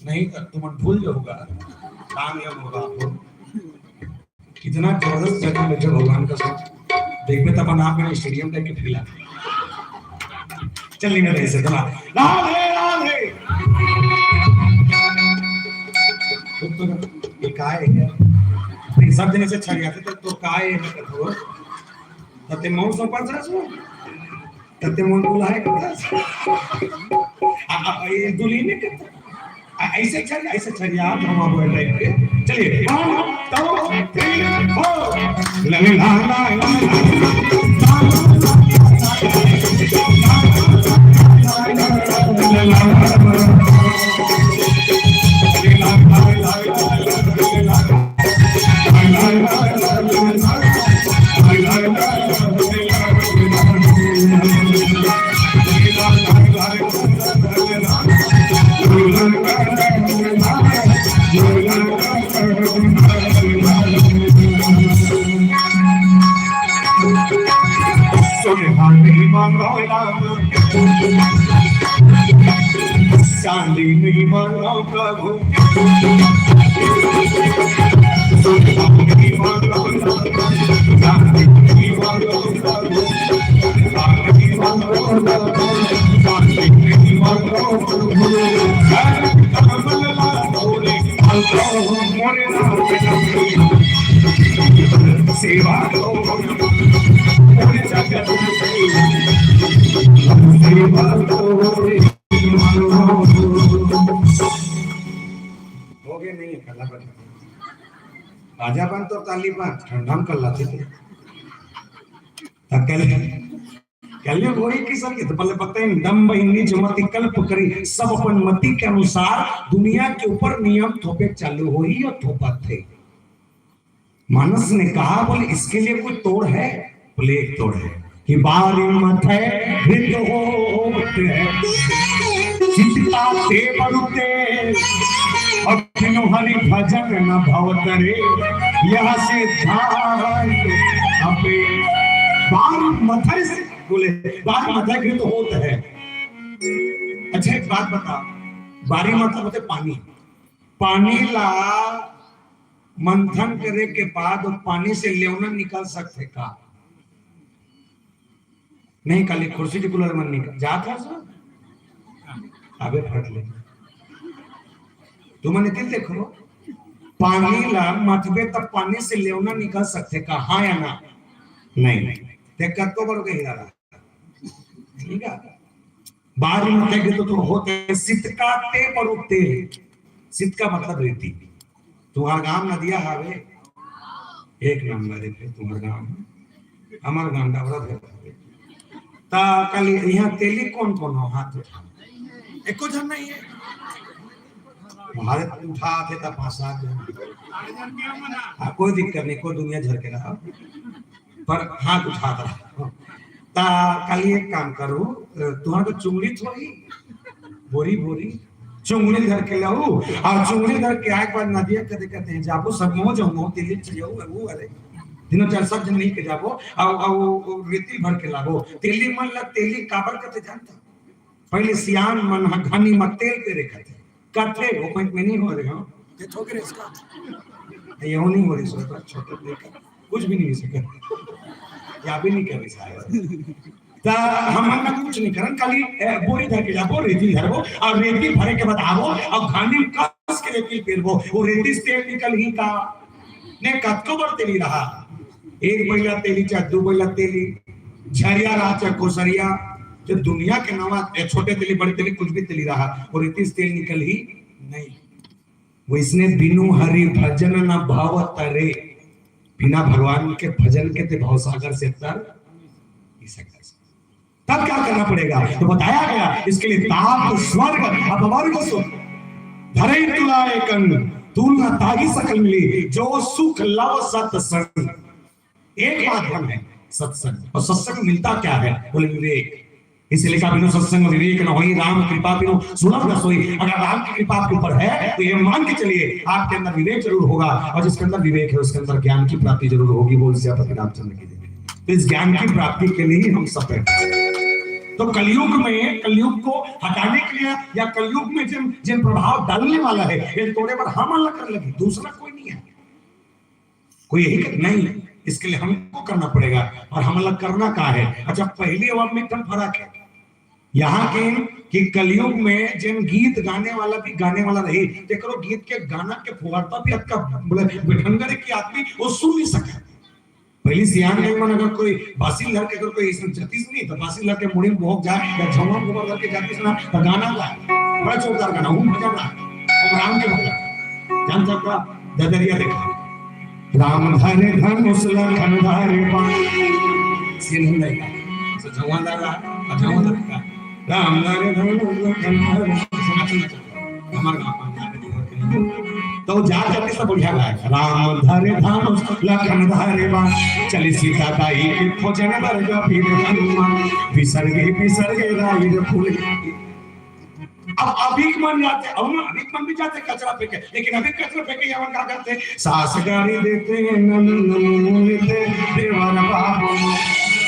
नहीं कर तुम भूल जाओगा कामयाब होगा आपको कितना जबरदस्त जगह में जो भगवान का सोच देखते तब आप में स्टेडियम लेके फिला चल नहीं ऐसे चला राधे राधे तो ये काय है नहीं सब दिन से छड़ जाते तो काय है तो तते मौसम पर कते मन बोला है ये दुल्ही ने ऐसे चल यार हम आप बोल रहे थे चलिए 1 2 3 4 ला ला चांदी नहीं मांगा प्रभु सेवा नहीं कला राजापन तो ताली पान ठंडम कल्ला थे कल वही की सब तो पहले पता है दम्भ हिंदी जमती कल्प करी सब अपन मति के अनुसार दुनिया के ऊपर नियम थोपे चालू हो ही और थोपा थे मानस ने कहा बोले इसके लिए कोई तोड़ है बोले एक तोड़ है कि बारी मथे हृद होते चित्ता ते बरुते अखिनो हरि भजन न भवतरे यहाँ से ध्यान अपे बारी मथे से बोले बारी मथे हृद होते है। अच्छा एक बात बता बारी मतलब होते पानी ला मंथन करे के बाद पानी से लेवना निकाल सकते का नहीं काली कुर्सी टिकुलर मन निकल जा था सर अबे फट ले तुमने दिल देखो पानी ला मतबे तब पानी से लेवना निकाल सकते का हाँ या ना नहीं देख तो बड़ गई रहा ठीक है बाहर में तो होते सितका ते पर उठते सित का मतलब रेती तुम्हारा गांव नदिया हावे एक नंबर है तुम्हारा गांव हमारा गांव डावरा है ता कल यहाँ तेली कौन कौन हो हाथ उठा एको जन नहीं है भारत उठा थे ता 5-7 जन कोई दिक्कत नहीं कोई दुनिया झर के रहा पर हाथ उठाता ता कल एक काम करो तुम्हारा तो चुंगली थोड़ी बोरी चुंगली धर के लाओ और चुंगली धर के आए बाद नदिया कहते हैं जाबो सब मो जाऊं दिल्ली चले जाऊं वो अरे दिनों 4-7 जन नहीं के जाबो और रेती भर के लागो तेली मन ला तेली काबर कते जानता पहले सियान मन घनी मत तेल पे रखते कथे वो पॉइंट में नहीं हो रहे हो ये ठोकरे इसका ये नहीं हो रही सो छोटे लेकर कुछ भी नहीं सके या भी नहीं कर रही शायद ता हम ना कुछ नहीं करन खाली बोरी धर के जाबो रेती धरबो और रेती भरे के बाद आवो और घानी कस के रेती पेरबो वो रेती से तेल निकल ही का ने कतको बर तेली रहा एक बैला तेली चा दो बैला तेली झरिया रहा चा कोसरिया जो दुनिया के नवा छोटे तेली बड़े तेली कुछ भी तेली रहा और रेती से तेल निकल ही नहीं वो इसने बिनु हरि भजन न भाव तरे बिना भगवान के भजन के ते भव सागर से तर तब क्या करना पड़ेगा तो बताया गया इसके लिए ताप स्वर्ग अपवर्ग सुख धरे तुलाए कंग तुलना तागी सकल मिली जो सुख लव सत्संग एक माध्यम है सत्संग और सत्संग मिलता क्या है बोले विवेक इसलिए कहा बिनु सत्संग विवेक न होई राम कृपा बिनु सुलभ न सोई अगर राम की कृपा आपके ऊपर है तो ये मान के चलिए आपके अंदर विवेक जरूर होगा और जिसके अंदर विवेक है उसके अंदर ज्ञान की प्राप्ति जरूर होगी बोल सियापति रामचंद्र की देवी तो इस ज्ञान की प्राप्ति के लिए हम सब तो कलयुग को हटाने के लिए या कलयुग में जिन प्रभाव डालने वाला है ये तोड़े पर हम अल्लाह कर लगे दूसरा कोई नहीं है कोई यही नहीं इसके लिए हमको करना पड़ेगा और हम अल्लाह करना क्या है अच्छा पहले और में एकदम फर्क है यहाँ के कि कलयुग में जिन गीत गाने वाला भी गाने वाला रही देखो गीत के गाना के फुहारता भी आपका बिठंगर की आदमी वो सुन नहीं सके पहली सियान नहीं मन अगर कोई बासिल घर के अगर कोई इसमें जतीस नहीं तो बासिल घर के मुड़ी में भोग जाए या झौवा गोबर घर के जातीस ना तो गाना गाए बड़ा जोरदार गाना हूं भजन ना और राम के भजन जान सकता ददरिया देखा राम धरे धनुष लखन धरे बाण सीन नहीं तो झौवा दादा झौवा दादा राम धरे धनुष लखन धरे सुना हमार गांव तो जा जाते सब बढ़िया गाय राम धरे धनुष लखन धरे बाण चली सीता दाई के खोजन दरगा फिर हनुमान विसर्गे राई फूल अब अभिक मन जाते अब ना अभिक मन भी जाते कचरा फेंके लेकिन अभी कचरा फेंके यवन क्या करते सास गाड़ी देते हैं नन लेते देवर बाबू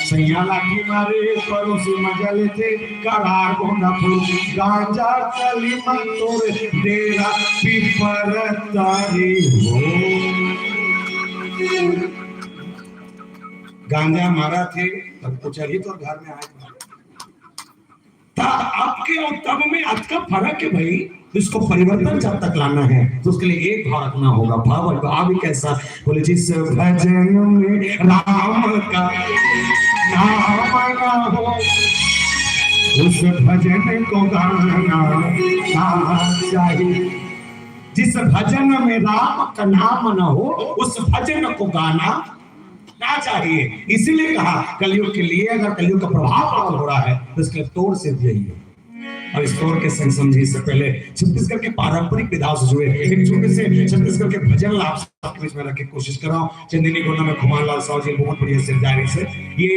सैया लाठी मारे पड़ोसी मजा लेते करार गोंदा फूल गांजा चली मंतोर डेरा पीपर तारी हो गांजा मारा थे तब तो चलिए तो घर में आए आपके और तब में आज का फर्क है भाई इसको परिवर्तन जब तक लाना है तो उसके लिए एक भाव रखना होगा भाव अभी कैसा बोले जिस भजन में राम का नाम ना हो उस भजन को गाना चाहिए जिस भजन में राम का नाम ना हो उस भजन को गाना ना चाहिए इसीलिए कहा कलयुग के लिए अगर कलयुग का प्रभाव हो रहा है तो इसके तोड़ से यही है और इस तोड़ के संग समझी से पहले छत्तीसगढ़ के पारंपरिक विधाओं से जुड़े एक छोटे से छत्तीसगढ़ के भजन लाभ आपके बीच में रखने की कोशिश कर रहा हूँ चंदिनी गोंदा में खुमान लाल साहु जी बहुत बढ़िया से डायरी से ये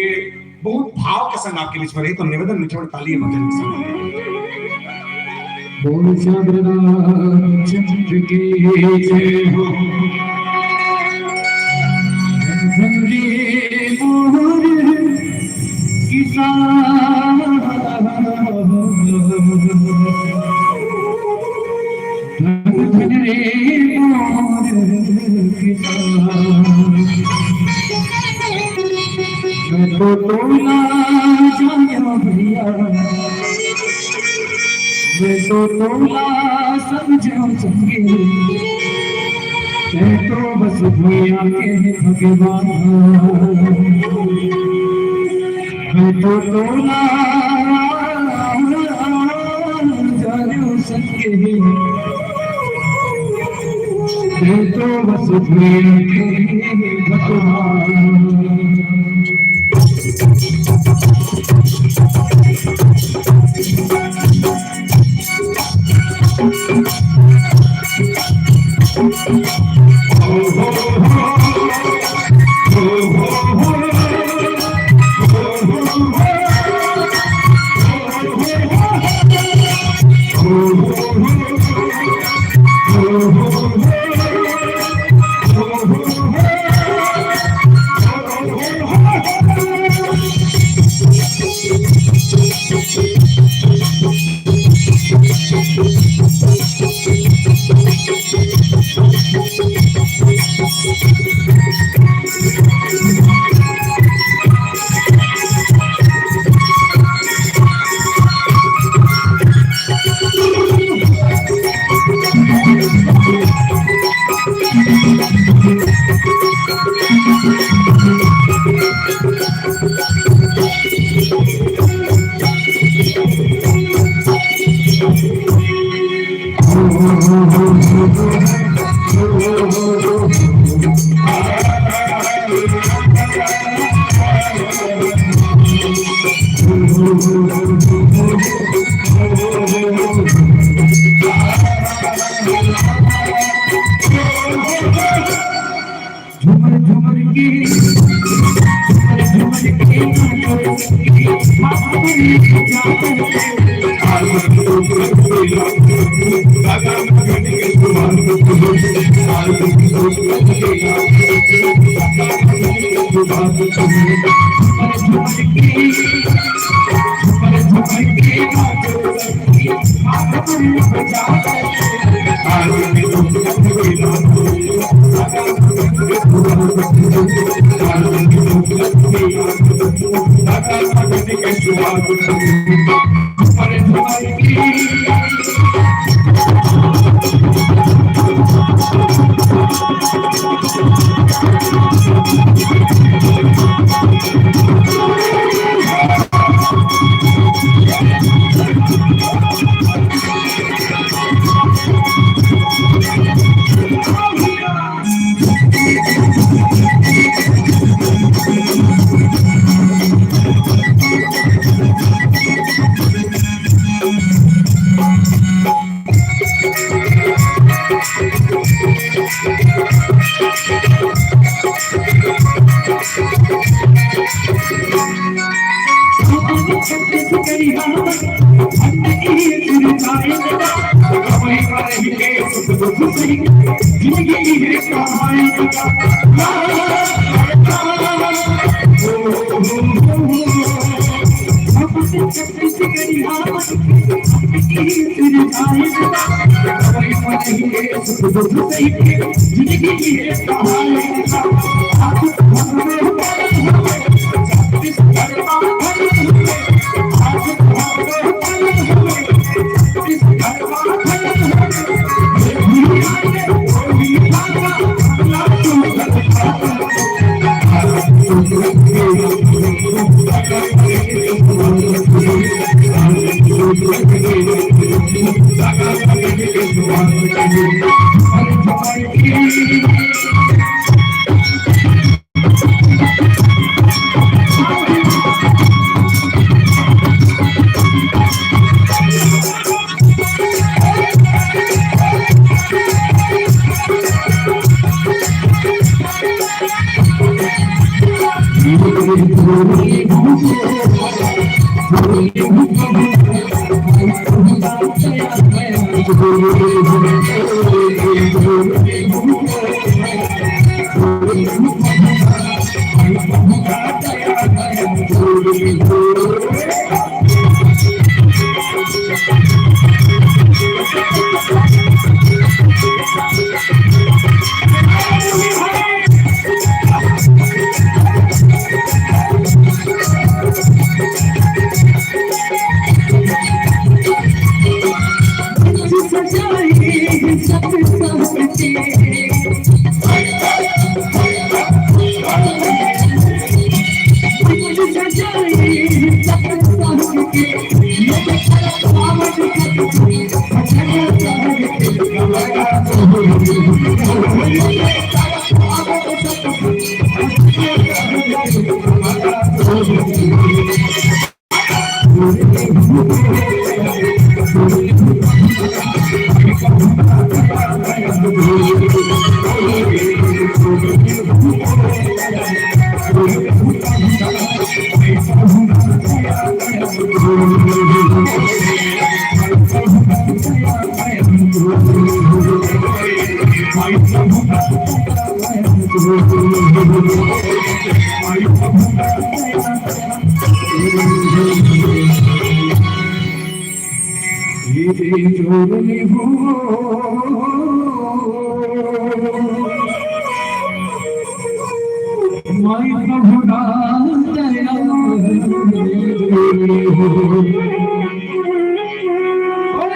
बहुत भाव के संग आपके बीच में रही तो निवेदन मीठे ताली भजन के संग बोल सगरा चंद्र की जय हो धनरे मोहर किसान धनरे मोहर किसान मैं तो तोला जाया भैया मैं तो तोला समझो संगे मैं तो बस भैया के भगवान मैं तो तोला जानो संगे मैं तो बस भैया के भगवान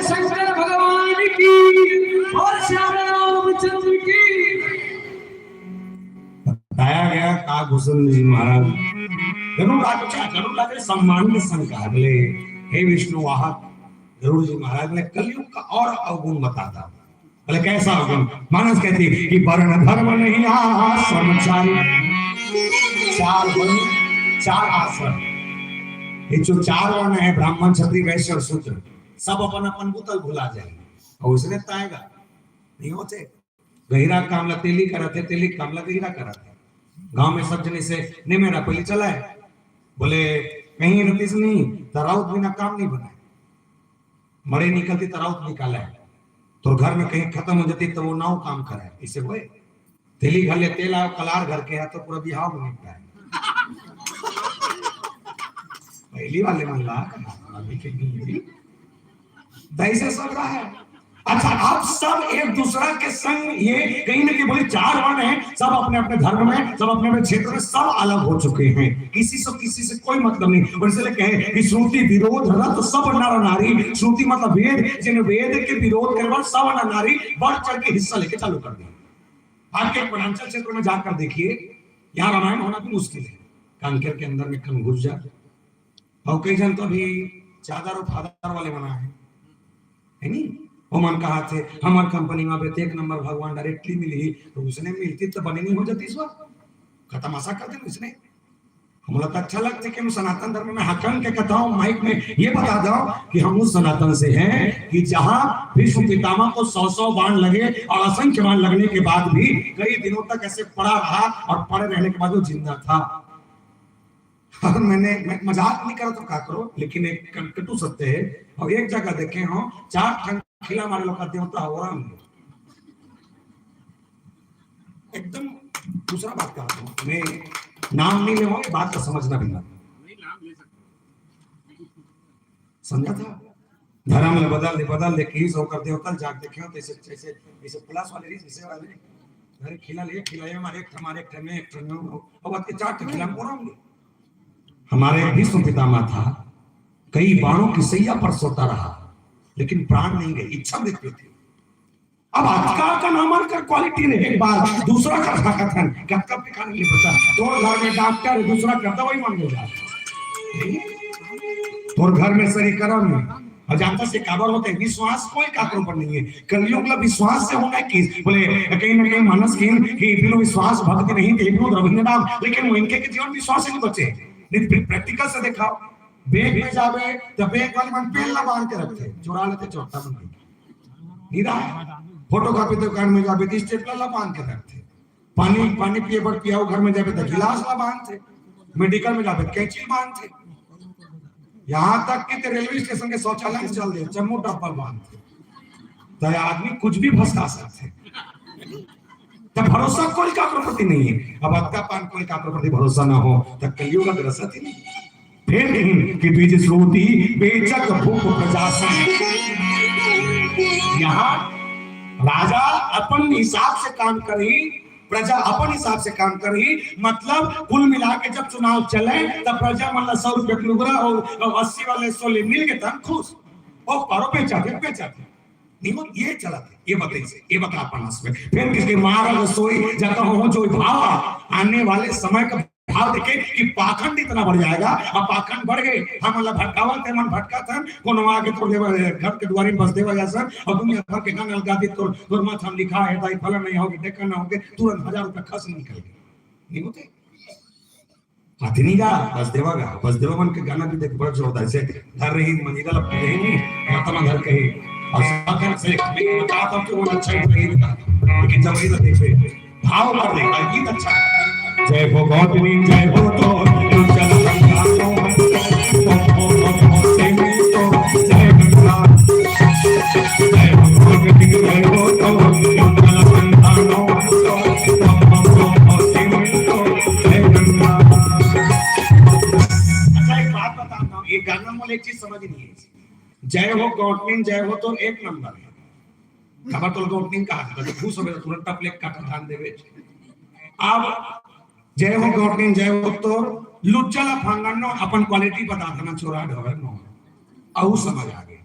शंकर भगवान की और श्याम रामचंद्र की। बताया गया काकभूषण जी महाराज गरुड़ सम्मान के संग कहा, बोले हे विष्णु वाहक गरुड़ जी महाराज ने कलयुग का और अवगुण बताता। बोले कैसा अवगुण? मानस कहती है कि वर्ण धर्म नहीं आश्रम चार वर्ण चार आश्रम, ये जो चार वर्ण है ब्राह्मण क्षत्रिय वैश्य और शूद्र, सब अपन अपन बुतल भुला जाएंगे और उसने ताएगा नहीं होते। गहिरा कामला तेली करते, तेली कामला गहिरा करते। गांव में सब जने से नहीं मेरा पहले चला है, बोले कहीं रतीस नहीं तराउत बिना काम नहीं बनाए, मरे निकलती तराउत निकाला है, तो घर में कहीं खत्म हो जाती तो वो नाव काम करे, इसे हुए तेली घर ले तेल आओ कलार घर के है तो पूरा बिहाव नहीं पाए। पहली वाले मन ला अभी के नहीं ऐसे सब रहा है। अच्छा आप सब एक दूसरा के संग ये कहीं ना कहीं बोले चार वर्ण हैं, सब अपने अपने धर्म में, सब अपने अपने क्षेत्र में सब अलग हो चुके हैं, किसी से कोई मतलब नहीं। और इसलिए कहे कि श्रुति विरोध रत सब नर नारी, श्रुति मतलब वेद, जिन वेद के विरोध करवा सब नर नारी बढ़ चढ़ के हिस्सा लेके चालू कर दिया। आपके वनांचल क्षेत्र में जाकर देखिए, यहाँ रामायण होना भी मुश्किल है, कांकेर के अंदर में कल घुस जा और कई जन तो अभी चादर और फादर वाले बना है नहीं। वो मन कहा थे हमारे कंपनी में पे एक नंबर भगवान डायरेक्टली मिली, तो उसने मिलती तो बनी नहीं हो जाती इस बार खत्म आशा कर दी उसने। हम लोग अच्छा लगता है कि हम सनातन धर्म में हकन के कथाओं माइक में ये बता दो कि हम उस सनातन से हैं कि जहां विष्णु पितामह को 100 बाण लगे और असंख्य बाण लगने के बाद भी कई दिनों तक ऐसे पड़ा रहा और पड़े रहने के बाद वो जिंदा था। और मैं मजाक नहीं कर तो का करो, लेकिन एक कटु सत्य है। और एक जगह देखे हो 4 ठन खिला मारे लोग का देवता हो रहा हूँ। एकदम दूसरा बात कहा हूँ मैं, नाम नहीं ले, बात का समझना भी ना समझा था। धर्म में बदल दे की सो कर देवता जाग देखे हो, जैसे जैसे जैसे पुलिस वाले रीस विषय वाले अरे खिला ले खिलाए हमारे एक ठन में एक ठन और बात के 4 ठन खिला हो रहा हूँ। हमारे भीष्म पितामह था, कई बाणों की सैया पर सोता रहा लेकिन प्राण नहीं गए, इच्छा मृत्यु थी। अब अटका का नाम कर क्वालिटी ने एक बार दूसरा का कथन क्या कब दिखाने के लिए बता तो घर में डॉक्टर दूसरा करता वही मान गया तो घर में सही कर्म और जानता से काबर होते हैं, विश्वास कोई काकरों पर नहीं है। कलियुग का विश्वास से होना कि बोले कहीं ना कहीं मानस की बिना विश्वास भक्ति नहीं थे बिना रविंद्र नाम, लेकिन वो इनके के जीवन विश्वास से नहीं बचे। नहीं प्रैक्टिकल से दिखाओ, बैग में जावे तो बैग वाले मन पेन ला बांध के रखते, चुरा लेते चौथा बन नहीं रहा। फोटोकॉपी दुकान में जावे तो स्टेपलर ला बांध के रखते, पानी पिए पर पियाओ घर में जावे तो गिलास ला बांधते, मेडिकल में जावे कैंची बांधते, यहाँ तक कि रेलवे स्टेशन के शौचालय में चल दे चम्मू डब्बल बांधते, तो आदमी कुछ भी फंसा सकते। तो भरोसा कोई का प्रति नहीं है। अब अक्का पान कोई का प्रति भरोसा ना हो तो कलियुग का रसत ही नहीं। फिर नहीं कि बीज श्रोती बेचक भूख प्रजासन, यहाँ राजा अपन हिसाब से काम करी, प्रजा अपन हिसाब से काम करी। मतलब कुल मिला के जब चुनाव चले तब प्रजा मतलब 100 रुपए किलोग्राम और 80 वाले 100 ले मिल के तब खुश और पारो बेचा थे नहीं ये चला था। ये बताइए से ये बता पनास में फिर किसके मारा रसोई जाता हो जो भाव आने वाले समय का भाव देखे कि पाखंड इतना बढ़ जाएगा। अब पाखंड बढ़ गए हम मतलब भटकावा थे मन भटका था कोनो आगे तो घर के द्वारी में बस देवा जैसा और दुनिया भर के गाना लगा दी तो दुर्मत हम लिखा है दाई फलन नहीं होगी टेकन ना होगे तुरंत 1000 रुपए खर्च निकल गए नहीं होते हाथी का बस देवा मन के गाना भी देख बड़ा जोरदार से धर रही मंजिला लग रही नहीं वर्तमान घर कही और साधन से मैं बताता हूं कि वो अच्छा ही नहीं लेकिन जब ये देखे भाव कर देखा गीत अच्छा जय हो गौतमी जय हो तो चल संघातो हम से मिल तो जय गंगा जय हो गौतमी जय हो तो चल संघातो हम से मिल तो जय गंगा। अच्छा एक बात बताता हूं, ये गाना में एक चीज समझ नहीं है, जय हो गॉडविन जय हो तो एक नंबर है खबर तो गॉडविन कहा था तो खुश हो गए तुरंत टपलेक का ध्यान देवे। अब जय हो गॉडविन जय हो तो लुच्चला फांगनो अपन क्वालिटी बता देना चोरा ढोर नो आउ समझ आ गए।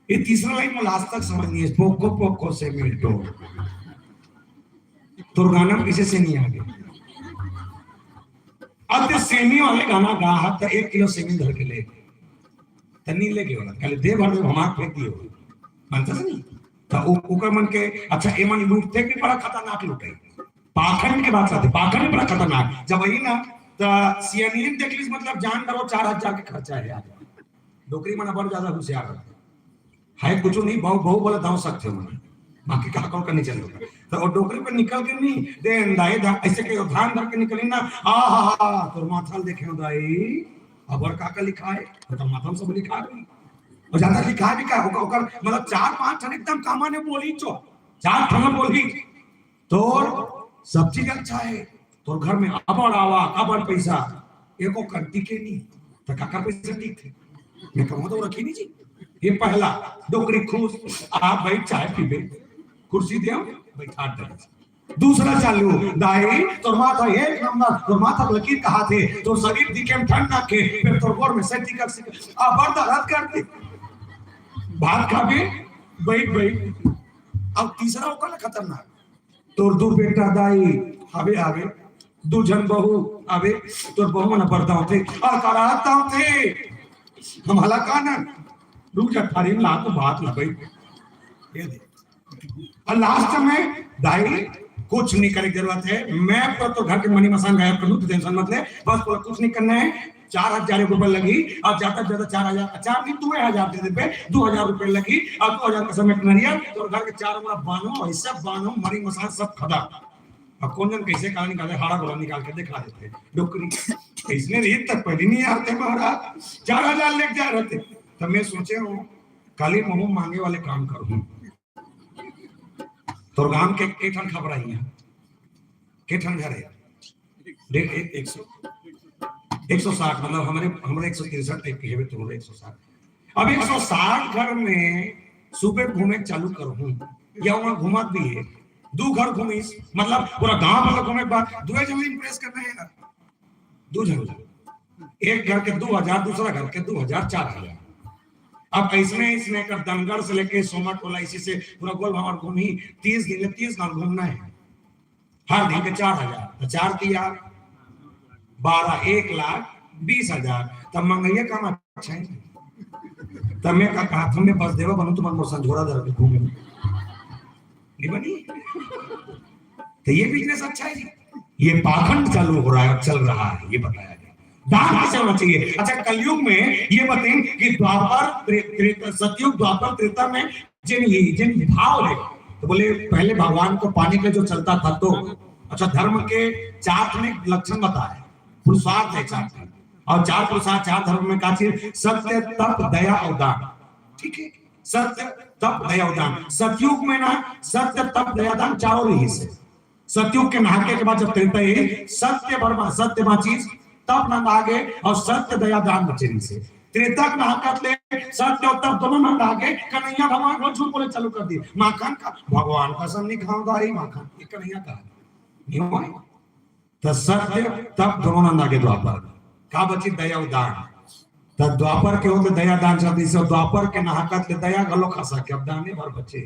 ये तीसरा लाइन में लास्ट तक समझ नहीं है, पोको से मिलतो तो गाना किसी से नहीं आ गया। अब सेमी वाले गाना गा तो 1 किलो सेमी धर के ले तन्नी लेके होला कल दे भर में हमार फेंक दियो मानता से नहीं तो ओकर मन के अच्छा ए मन लूट थे कि बड़ा खतरनाक लूटे पाखंड के बात आते पाखंड बड़ा खतरनाक जब वही ना तो सीएनएन देख लीजिए मतलब जान करो 4000 के खर्चा है यार डोकरी मन बड़ ज्यादा होशियार है कुछ नहीं बहु बोला दाव सकते हो मन बाकी का कौन करनी चाहिए तो डोकरी पे निकल के नहीं दे दाई ऐसे के ध्यान धर के निकली ना आहा तो माथा देखे दाई अब और का लिखा है तो माथम सब लिखा है और ज्यादा लिखा है भी का ओकर मतलब 4-5 ठन एकदम कामाने बोली चो 4 ठन बोली तोर सब चीज अच्छा है तोर घर में अबड़ आवा अबड़ पैसा एको कंटी के नहीं तो काका पैसा ठीक थे मैं कहूं तो रखी नहीं जी। ये पहला डोकरी खुश आप भाई चाय पीबे कुर्सी दे बैठा दे। दूसरा चालू दाई तोर माथा एक नंबर तोर माथा लकीर कहा थे तो शरीर दिखे में ठंड ना के फिर तोर गोर में सेटी कर आ बर्दा रात कर दे भात खाबे बैठ अब तीसरा ओकर खतरनाक तोर दू बेटा दाई आवे 2 जन बहू आवे तोर बहू ना बर्दा होते आ कराता होते हम हलाका ना रुक जा थारी में लात बात लगे ये दे और लास्ट में दाई कुछ नहीं करने की जरूरत है मैं तो घर के मनी मसान गायब कर लूं तो टेंशन मत ले बस कुछ नहीं करना है 4000 रुपए लगी अब ज्यादा से ज्यादा 4000 4 नहीं 2000 दे दे 2000 रुपए लगी अब 2000 का समय नरिया तो घर के 4 मुड़ा बानो ऐसा बानो मरी मसान सब खदा अब कौन जन कैसे कहानी निकाले हाड़ा गोला निकाल के दिखा देते डोकरी इसने रीत तक पहले नहीं आते महाराज 4000 लेके जा रहे थे। तब मैं सोचे हूँ काली मुंह मांगे वाले काम करूँ तो गांव के ठन खबर आई है के ठन घर है देख 160 मतलब हमारे 163 टाइप के है तो 160। अब 160 घर में सुबह घूमे चालू करूँ या वहां घुमा भी है 2 घर घूमी मतलब पूरा गांव वाला घूमे बाद 2 जन इंप्रेस करना है 2 जन एक घर के 2000 दूसरा घर के 2000 4000। अब इसमें कर दमगढ़ से लेके सोमा टोला इसी से पूरा गोल भंवर घूमी 30 दिन में 30 गांव घूमना है हर दिन के 4000 तो 4 दिया 12 1,20,000 तब मंगैया काम अच्छा है। तब मैं कहा तुम्हें बस देवा बनू तुम्हारे मोर संझोरा दर के घूमे नहीं बनी तो ये बिजनेस अच्छा है जी। ये पाखंड चालू हो रहा है चल रहा है ये बताया गया दान कैसे होना चाहिए। अच्छा कलयुग में ये बताएं कि द्वापर सतयुग द्वापर त्रेता में जिन भाव है तो बोले पहले भगवान को पाने के जो चलता था तो अच्छा धर्म के 4 ने लक्षण बताए पुरुषार्थ है 4 और 4 पुरुषार्थ 4 धर्म में क्या चीज सत्य तप दया और दान ठीक है सत्य तप दया और दान। सतयुग में ना सत्य तप दया दान चारों ही से सतयुग के नहाके के बाद जब त्रेता है सत्य चीज तप नंद आगे और सत्य दया दान बचेरी से त्रेता के नहाकत ले सत्य और तप दोनों नंद आगे कन्हैया भगवान को झूठ बोले चालू कर दिए माखन का भगवान का सब नहीं खाऊंगा ही माखन ये कन्हैया का नहीं हुआ तो सत्य तप दोनों नंद आगे द्वापर का बची दया और दान तब द्वापर के होते दया दान शब्द से द्वापर के नहाकत ले दया गलो खसा के अब दाने भर बचे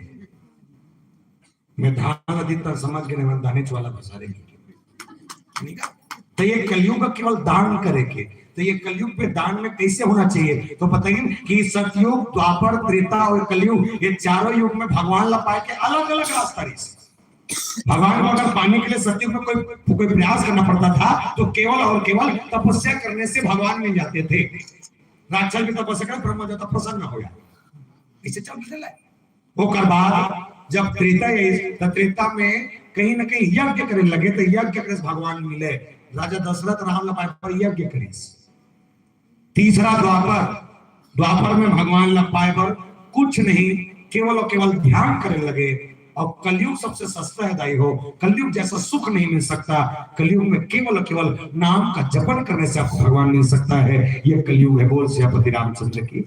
मैं धान अधिकतर समझ के नहीं दाने वाला बसारे नहीं का तो ये कलयुग का केवल दान करे के तो ये कलयुग पे दान में कैसे होना चाहिए तो बताइए कि सतयुग द्वापर त्रेता और कलयुग ये चारों युग में भगवान ला पाए के अलग अलग रास्ता भगवान को अगर पाने के लिए सतयुग में कोई प्रयास करना पड़ता था तो केवल और केवल तपस्या करने से भगवान मिल जाते थे। राक्षस भी तपस्या कर ब्रह्मा जो प्रसन्न हो जाए इसे चल चला वो कर बाद जब त्रेता में कहीं ना कहीं यज्ञ करने लगे तो यज्ञ करे भगवान मिले राजा दशरथ राम लपाए पर यज्ञ करे। तीसरा द्वापर में भगवान लपाए पर कुछ नहीं केवल और केवल ध्यान करने लगे और कलयुग सबसे सस्ता है दाई हो कलयुग जैसा सुख नहीं मिल सकता कलयुग में केवल और केवल नाम का जपन करने से आपको भगवान मिल सकता है। यह कलयुग है बोल सियापति रामचंद्र की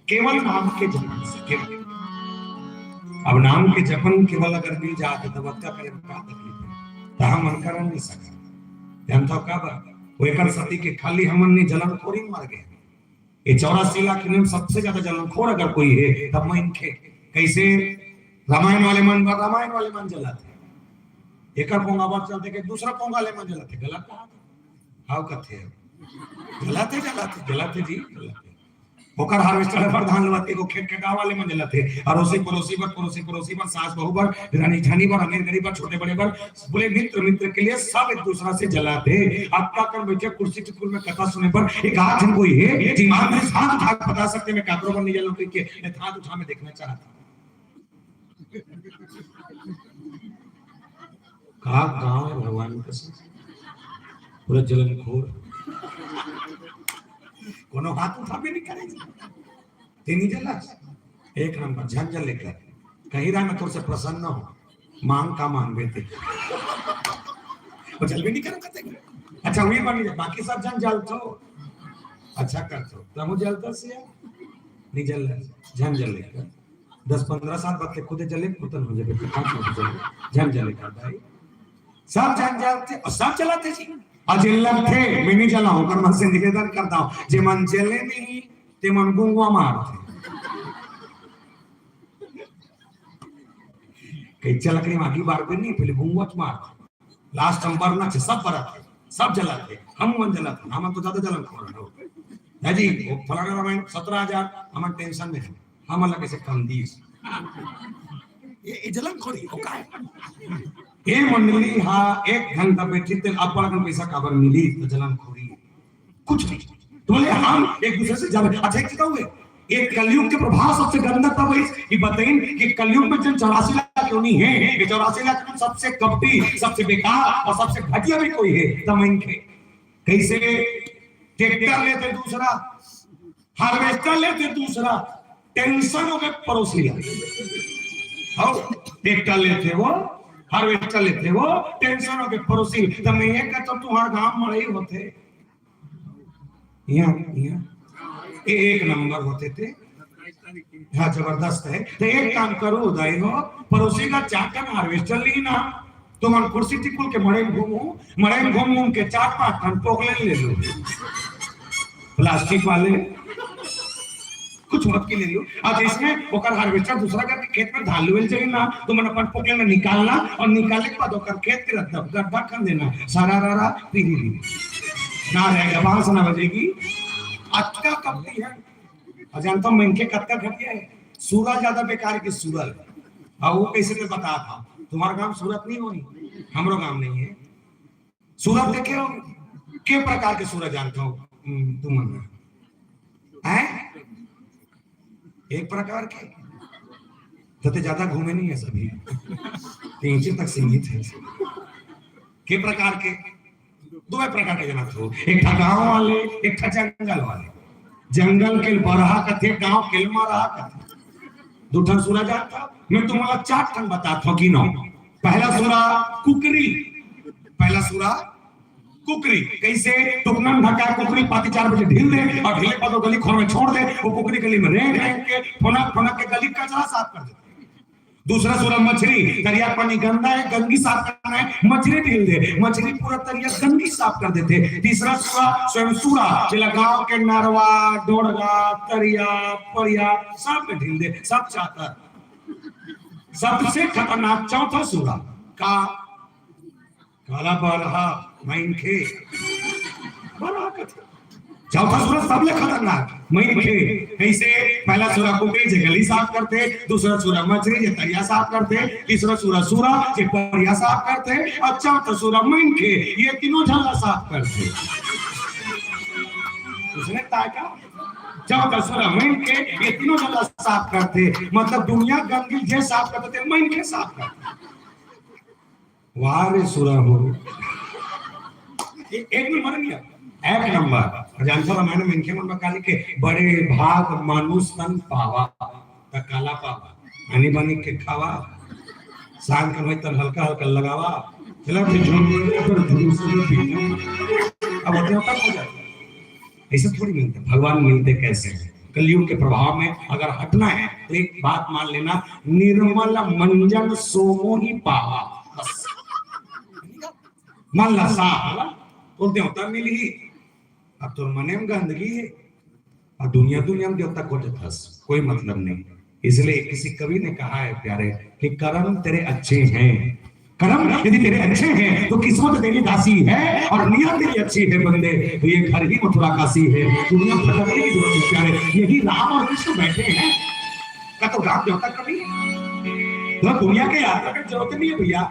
केवल नाम के जपन से अब नाम के जपन केवल अगर मिल जाते तब क्या तकलीफ है हम कर नहीं सकते जानता कब वो एक सती के खाली हमन ने जलनखोरी मर गए ये 84 लाख में सबसे ज्यादा जलनखोर अगर कोई है तब मैं इनके कैसे रामायण वाले मन जलाते एक पोंगा बात चलते के दूसरा पोंगा ले मन जलाते गलत हाउ कथे जलाते जी जलाते होकर हार्वेस्टर पर धान लवाते को खेत के गांव वाले मन जलाते अड़ोसी पड़ोसी पर सास बहू पर रानी झानी पर अमीर गरीब पर छोटे बड़े पर बोले मित्र के लिए सब एक दूसरा से जलाते। आपका कर बैठे कुर्सी टिकुल में कथा सुने पर एक आठ जन कोई है दिमाग में हाथ उठा बता सकते मैं काकरो पर नहीं जलाऊं के हाथ उठा में देखना चाहता का गांव है भगवान कसम पूरा जलनखोर कोनो हाथ उठा भी नहीं करेगा तीन जला एक नंबर झंझल लेकर कहीं रहा मैं तुझसे प्रसन्न हो मांग का मांग बेटे वो जल भी नहीं करेगा। अच्छा वही बन गया बाकी सब जन जल तो अच्छा कर तो प्रभु जलता से नहीं जल झंझल लेकर 10-15 साल बाद खुद जले पुतन हो जाए झंझल लेकर भाई सब झंझल और सब चलाते जी अजिल्लत थे मैं नहीं चला हूं कर मन से निवेदन करता हूं जे मन चले नहीं ते मन गुंगवा मारते कई चलकरी मागी बार भी नहीं पहले गुंगवा मारते लास्ट हम बरना से सब बराते सब जलाते हम मन जलाते हम तो ज्यादा जलन खोल रहे हो जी वो फलाना रामायण 17,000 हम टेंशन में है हम अलग कैसे कम 20 ये जलन खोरी हो का ये मंडली हाँ 1 घंटा बैठी थे अपन पैसा काबर मिली तो जलन खोरी कुछ नहीं तो बोले हम एक दूसरे से ज्यादा अच्छा एक हुए एक कलयुग के प्रभाव सबसे गंदा तब है कि बताइए कि कलयुग में जन 84 लाख क्यों नहीं है ये 84 लाख में सबसे कपटी सबसे बेकार और सबसे घटिया भी कोई है तब इनके कैसे ट्रैक्टर लेते दूसरा, हार्वेस्टर लेते दूसरा, टेंशन हो गए पड़ोस लिया। और ट्रैक्टर लेते वो, हार्वेस्टर लेते वो, टेंशन हो गए पड़ोसी। तो मैं ये कहता हूं तुम्हारा गांव में ही होते यहाँ एक नंबर होते थे। हाँ जबरदस्त है। तो एक काम करो उदय हो, पड़ोसी का चाटन हार्वेस्टर ली ना, तुम कुर्सी टिकुल के मड़े घूम के 4-5 टन पोगले ले लो, प्लास्टिक वाले कुछ मत के ले लो। और इसमें ओकर हार्वेस्टर दूसरा करके खेत में धान लेवल चाहिए ना, तो मन अपन पोगले में निकालना और निकालने के बाद ओकर खेत के रख गड्ढा कर देना, सारा रारा पीली ना रहेगा, बांस ना बजेगी। अटका कपड़ी है जानता हूं, इनके कत्ता घटिया है। सूरत ज्यादा बेकार की सूरत, और वो कैसे मैं बता था, तुम्हारा गांव सूरत नहीं होनी, हमरो गांव नहीं है सूरत। देखे हो के प्रकार के सूरत जानता हूं तुम है, एक प्रकार के तो ज्यादा घूमे नहीं है, सभी 3 तक सीमित है। के प्रकार के दो प्रकार के जानते हो, एक था गांव वाले, एक था जंगल वाले। जंगल के बरहा कथे, गांव के मरहा कथे, दो ठन सूरा जाता। मैं तुम्हारा 4 ठन बताता हूं कि नो। पहला सूरा कुकरी, पहला सूरा कुकरी। कैसे टुकनन ढका कुकरी पाती 4 बजे ढील दे और ढीले पर गली खोर में छोड़ दे, वो कुकरी गली में रेंग के फोना के गली कचरा साफ कर दे। दूसरा सूरा मछली, दरिया पानी गंदा है, गंदगी साफ करना है, मछली ढील दे, मछली पूरा दरिया गंदगी साफ कर देते। तीसरा सूरा स्वयं सूरा, जिला गांव के नरवा, डोड़गा, तरिया, परिया सब में ढील दे, सब चाहता। सबसे खतरनाक चौथा सूरा का काला बरहा मैनखे, बरहा कथा। चौथा सूरा सबले खतरनाक मैनखे। कैसे पहला सूरा कुकरी जे गली साफ करते, दूसरा सूरा मछली जे तरिया साफ करते, तीसरा सूरा सूरा जे परिया साफ करते, और चौथा सूरा मैनखे, ये तीनों झल्ला साफ करते। उसने ताका चौथा सूरा मैनखे, ये तीनों झल्ला साफ करते। मतलब दुनिया गंदगी जे साफ करते थे, मैनखे साफ करते। वाह रे सूरा हो, एक नंबर नहीं, एक नंबर। जानता रामायण में इनके मन में काली के बड़े भाग मानुष तन पावा, त काला पावा, आनी बानी के खावा, सांग कर भाई तन हल्का हल्का लगावा, चला फिर झूम से पीना। अब होते होता हो जाता, ऐसा थोड़ी मिलते भगवान, मिलते कैसे हैं? कलयुग के प्रभाव में अगर हटना है तो एक बात मान लेना, निर्मल मंजन सोमो ही पावा, बस मन ला साफ तो देवता मिली ही। अब तो मने में गंदगी है और दुनिया में देवता को कोई मतलब नहीं। इसलिए किसी कवि ने कहा है प्यारे कि कर्म तेरे अच्छे हैं, कर्म यदि तेरे अच्छे हैं तो किस्मत तेरी दासी है, और नियत तेरी अच्छी है बंदे तो ये घर ही मथुरा काशी है। दुनिया भटकने की जरूरत नहीं प्यारे, यही राम और कृष्ण बैठे हैं। का तो राम देवता कभी तो दुनिया के यात्रा की जरूरत नहीं है भैया।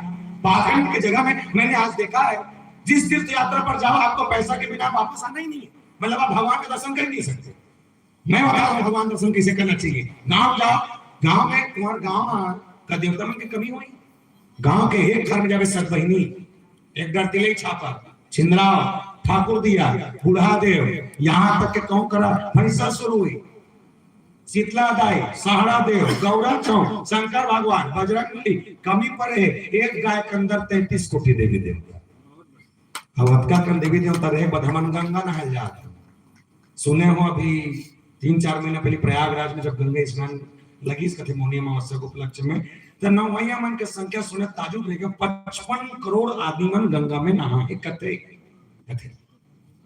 पाखंड की जगह में मैंने आज देखा है, जिस तीर्थ यात्रा पर जाओ आपको पैसा के बिना वापस आना ही नहीं है, मतलब आप भगवान के दर्शन कर नहीं सकते। मैं बता रहा हूँ भगवान दर्शन कैसे करना चाहिए। गांव जाओ, गांव में तुम्हारे गांव का देवता मन की कमी हुई, गांव के एक घर में जावे सत बहिनी, एक डर तिलई छापर, छिंदरा, ठाकुर दिया, बूढ़ा देव, यहाँ तक के कौन करा फरिसा शुरू हुई, शीतला दाई, सहारा देव, गौरा चौक, शंकर भगवान, बजरंगबली, कमी पर है एक गाय के अंदर 33 कोटि देवी देवता। अब का देवी देवता रहे बधमन गंगा नहाए जाते। सुने हो अभी 3-4 महीना पहले प्रयागराज में जब गंगा स्नान लगी इस कथे मौनी अमावस्या को उपलक्ष्य में, तो नवैया मन की संख्या सुने ताजुब रह गया, 55 करोड़ आदमी मन गंगा में नहा कथे कथे।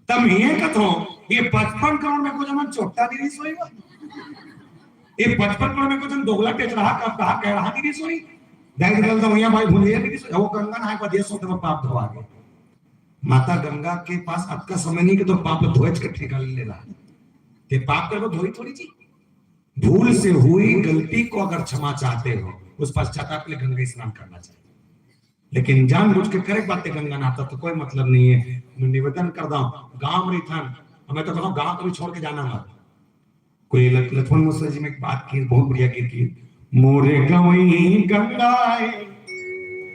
तब ये कथो ये 55 करोड़ में कुछ मन चोटा नहीं सोएगा, ये 55 करोड़ में कुछ दोगला टेच रहा कह रहा नहीं सोई, देख गल तो भैया भाई भूलिए नहीं सोई, वो गंगा नहाए पर देश तो पाप धोआ गए। माता गंगा के पास अब का समय नहीं कि तो पाप धोएच के ठेका ले लेना, ते पाप कर वो धोई थोड़ी जी। भूल से हुई गलती को अगर क्षमा चाहते हो, उस पश्चाताप के लिए गंगा स्नान करना चाहिए, लेकिन जानबूझ के करे बातें गंगा नहाता तो कोई मतलब नहीं है। मैं निवेदन करता हूँ गांव में था, मैं तो कहता हूँ गांव कभी छोड़ के जाना मत। कोई लक्ष्मण मुसला जी में एक बात की, बहुत बढ़िया गीत की, मोरे गवई गंगा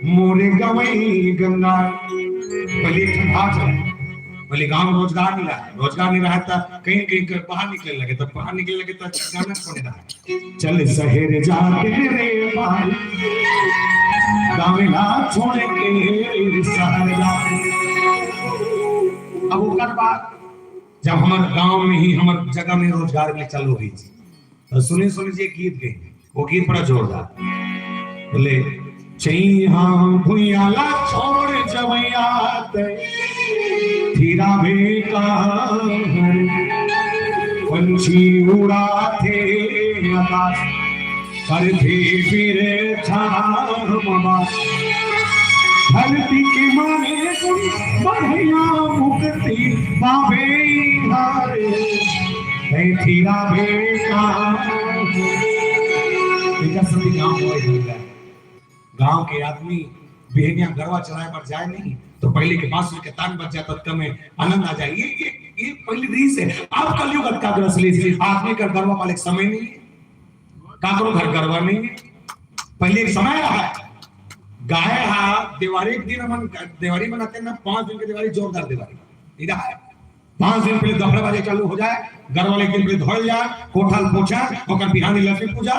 मोरे गवई गंगा, पहले बोले गांव में रोजगार नहीं रहा, रोजगार नहीं रहा था, कहीं कहीं बाहर निकलने लगे, तो बाहर निकलने लगे तो गाना सुने रहा, चल शहर जाके रे भाई गाँव ना छोड़ के शहर जा। अब ओकर बाद जब हमारे गांव में ही हमारे जगह में रोजगार में चालू हुई थी, तो सुनी जी गीत गई, वो गीत बड़ा जोरदार, बोले चैहा भुइयाला छोड़ जवैया फिरा बेकार पंछी उड़ाते आकाश करते फिर धरती के माने बढ़िया मुक्ति पावे फिरा बेकार। गांव के आदमी बिहनिया गरवा चढ़ाए पर जाए नहीं तो पहले के बांसुरी के तान बज जाए तब में आनंद आ जाए, ये पहली रीस है। अब कलयुग का ग्रसली आदमी का गरवा वाले समय नहीं है, काकरो घर गरवा नहीं है, पहले एक समय रहा है। गाय हा दिवाली के दिन हम दिवाली मनाते हैं ना, 5 दिन की दिवाली जोरदार दिवाली इधर है, 5 दिन पहले दफड़ा बाजे चालू हो जाए, घर वाले दिन पहले धोल जाए, कोठाल पोछा ओकर बिहानी लक्ष्मी पूजा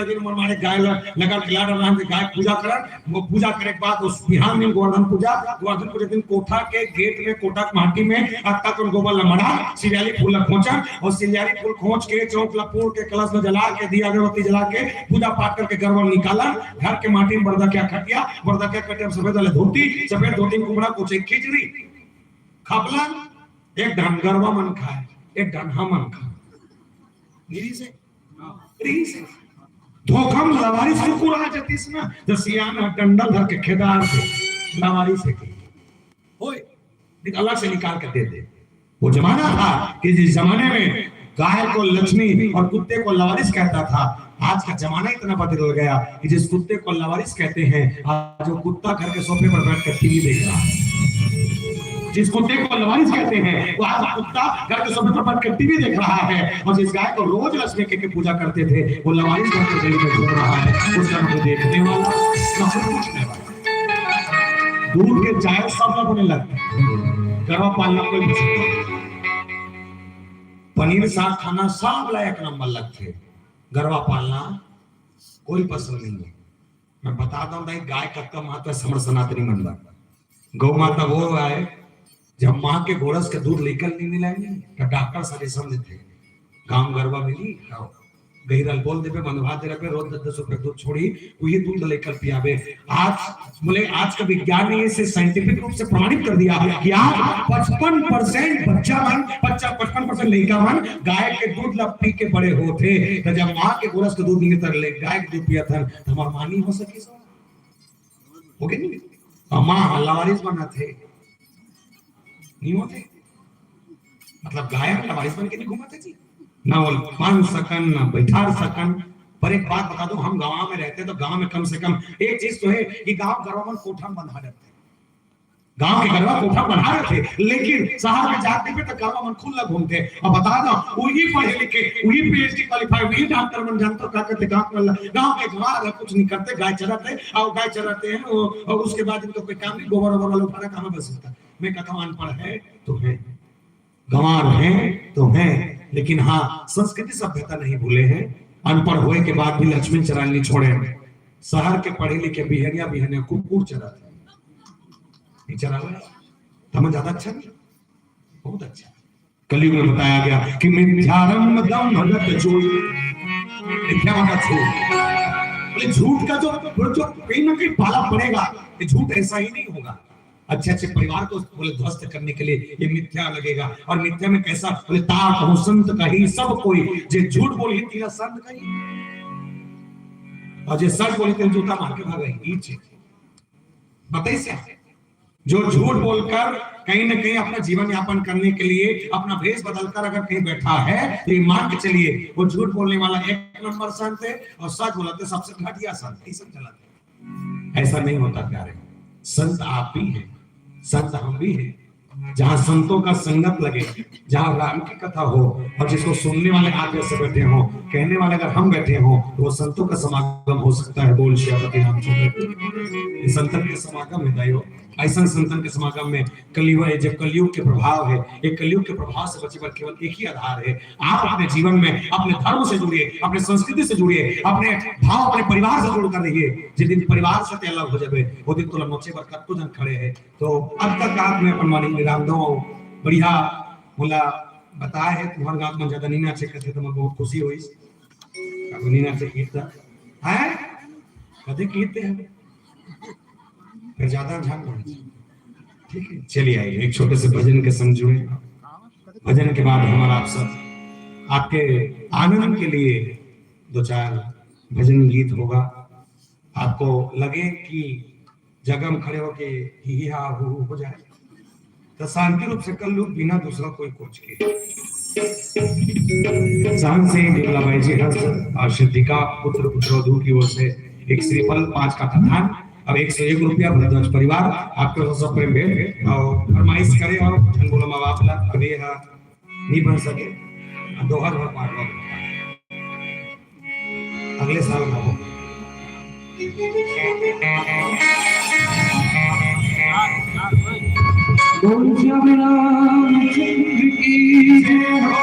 दिन मन मारे गाय लगा खिला रहा है, गाय पूजा करन, वो पूजा करे के बाद उस बिहान दिन गोवर्धन पूजा दिन कोठा के गेट में कोठा के माटी में अत्ता को गोबर लमड़ा सिरियाली फूल खोचा और सिरियाली फूल खोच के चौक लपूर के कलश में जला के दिया अगरबत्ती जला के पूजा पाठ करके घर वाले निकाला, घर के माटी में बर्दा क्या खटिया, बर्दा क्या कटे सफेद वाले धोती, सफेद धोती कुमड़ा कोचे खिचड़ी खापला, एक ढन गरवा मन खाए, एक ढन हमन खाए, री से धोखम लवारी से कुरा जतीस ना दसियाना डंडल धर के खेदार से लवारी से के ओए अलग से निकाल के दे दे। वो जमाना था कि जिस जमाने में गाय को लक्ष्मी और कुत्ते को लवारिस कहता था, आज का जमाना इतना बदल हो गया कि जिस कुत्ते को लवारिस कहते हैं, आज वो कुत्ता घर के सोफे पर बैठकर टीवी देख रहा है। जिस कुत्ते को लवारिस कहते हैं वो आज कुत्ता घर के सोफे पर बैठकर टीवी देख रहा है, और जिस गाय को रोज लक्ष्मी के पूजा करते थे वो लवारिस बनकर गली में घूम रहा है, उसका मुझे देखने वाला ना पूछने वाला। दूध के चाय सब लोग होने लगते, गरवा पालना कोई नहीं सकता, पनीर साग खाना सब लायक नंबर लगते, गरवा पालना कोई पसंद नहीं है। मैं बताता हूँ भाई गाय का महत्व समर सनातनी मंडल, गौ माता वो है जब माँ के गोरस के दूध लेकर नहीं मिलाएंगे तो डॉक्टर सजेशन देते गांव गरवा मिली गहिरल बोल देवे मनवा दे रहे रोज 10 रुपए दूध छोड़ी वही दूध लेकर पियावे। आज बोले आज का विज्ञान ने इसे साइंटिफिक रूप से प्रमाणित कर दिया कि आज 55% बच्चा मन 55% लड़का मन गाय के दूध लब पी के बड़े होते, तो जब माँ के गोरस के दूध नहीं तर ले गाय के दूध पिया था तो हमारा माँ नहीं हो सकी हो गए नहीं, माँ लवारिस बना थे नहीं होते, मतलब गाय लवारिस बन के नहीं घूमते जी, ना वो मान सकन ना बैठा सकन। पर एक बात बता दो, हम गांव में रहते तो गांव में कम से कम एक चीज तो है कि गांव घरों में कोठा बना रहते, गांव के घरवा कोठा बना रहे थे, लेकिन शहर में जाते पे तो गांव में खुला घूमते। अब बता दो वही पढ़े लिखे वही पीएचडी क्वालिफाई वही डॉक्टर बन जानते क्या करते, गांव के जवान कुछ नहीं करते, गाय चराते और गाय चराते हैं और उसके बाद इनको कोई काम नहीं, गोबर वोबर वाला उठाना काम बस होता। मैं कहता हूं अनपढ़ है तो है, गंवार है तो है, लेकिन हाँ संस्कृति सभ्यता नहीं भूले हैं। अनपढ़ होने के बाद भी लक्ष्मी चरानी नहीं छोड़े, शहर के पढ़े लिखे बिहनिया कुकुर चराते चरा हमें ज्यादा अच्छा नहीं, बहुत अच्छा। कलयुग में बताया गया कि मिथ्यारम दम भगत झूठ, मिथ्या मतलब झूठ, झूठ का जो कहीं ना कहीं पाला पड़ेगा, ये झूठ ऐसा ही नहीं होगा। अच्छे अच्छे परिवार को बोले ध्वस्त करने के लिए ये मिथ्या लगेगा, और मिथ्या में कैसा बोले ताक हो संत कही सब कोई, जे झूठ बोली तेरा संत कही और जे सच बोली तेरा जूता मार के भागेगी। ये चीज बताइए से जो झूठ बोलकर कहीं ना कहीं अपना जीवन यापन करने के लिए अपना भेष बदलकर अगर कहीं बैठा है तो ये मान के चलिए वो झूठ बोलने वाला 1 नंबर संत है, और सच बोलते सबसे घटिया संत ही सब चलाते। ऐसा नहीं होता प्यारे, संत आप भी हैं, संत हम भी हैं। जहां संतों का संगत लगे, जहां राम की कथा हो और जिसको सुनने वाले आगे से बैठे हो, कहने वाले अगर हम बैठे हो तो वो संतों का समागम हो सकता है। बोल श्री राम चंद्र संतन के समागम है दाइयों। ऐसा संतन के समागम में कलयुग है, जब कलयुग के प्रभाव है, एक कलयुग के प्रभाव से बचे पर केवल एक ही आधार है। आप अपने जीवन में अपने धर्म से जुड़िए, अपने संस्कृति से जुड़िए, अपने भाव अपने परिवार से जोड़ कर रहिए। जिस दिन परिवार से अलग हो जाए वो दिन तो नोचे पर कत्तो जन खड़े है। तो अब तक आपने अपन मानी रामदो बढ़िया बोला बताया है। तुम्हारे गांव में ज्यादा नीना चेक करते तो मैं बहुत खुशी हुई। अब नीना चेक कीता है कदे कीते हैं फिर ज्यादा ध्यान रखना। ठीक है, चलिए आइए एक छोटे से भजन के संग जुड़े। भजन के बाद हमारा आप सब आपके आनंद के लिए दो चार भजन गीत होगा। आपको लगे कि जगह में खड़े होके ही हा हो जाए तो शांति रूप से कर लो बिना दूसरा कोई कोच के। शान से निर्मला बाई जी हंस और सिद्धिका पुत्र पुत्रवधू की ओर से एक श्रीफल 5 का कथान अब 101 रुपया भरद्वाज परिवार आपके सब प्रेम भेंट और फरमाइश करे और जन बोलो माँ बाप ला अभी नहीं बन सके दोहर भर पाठ अगले साल ना हो। बोल श्याम रामचंद्र की जय हो।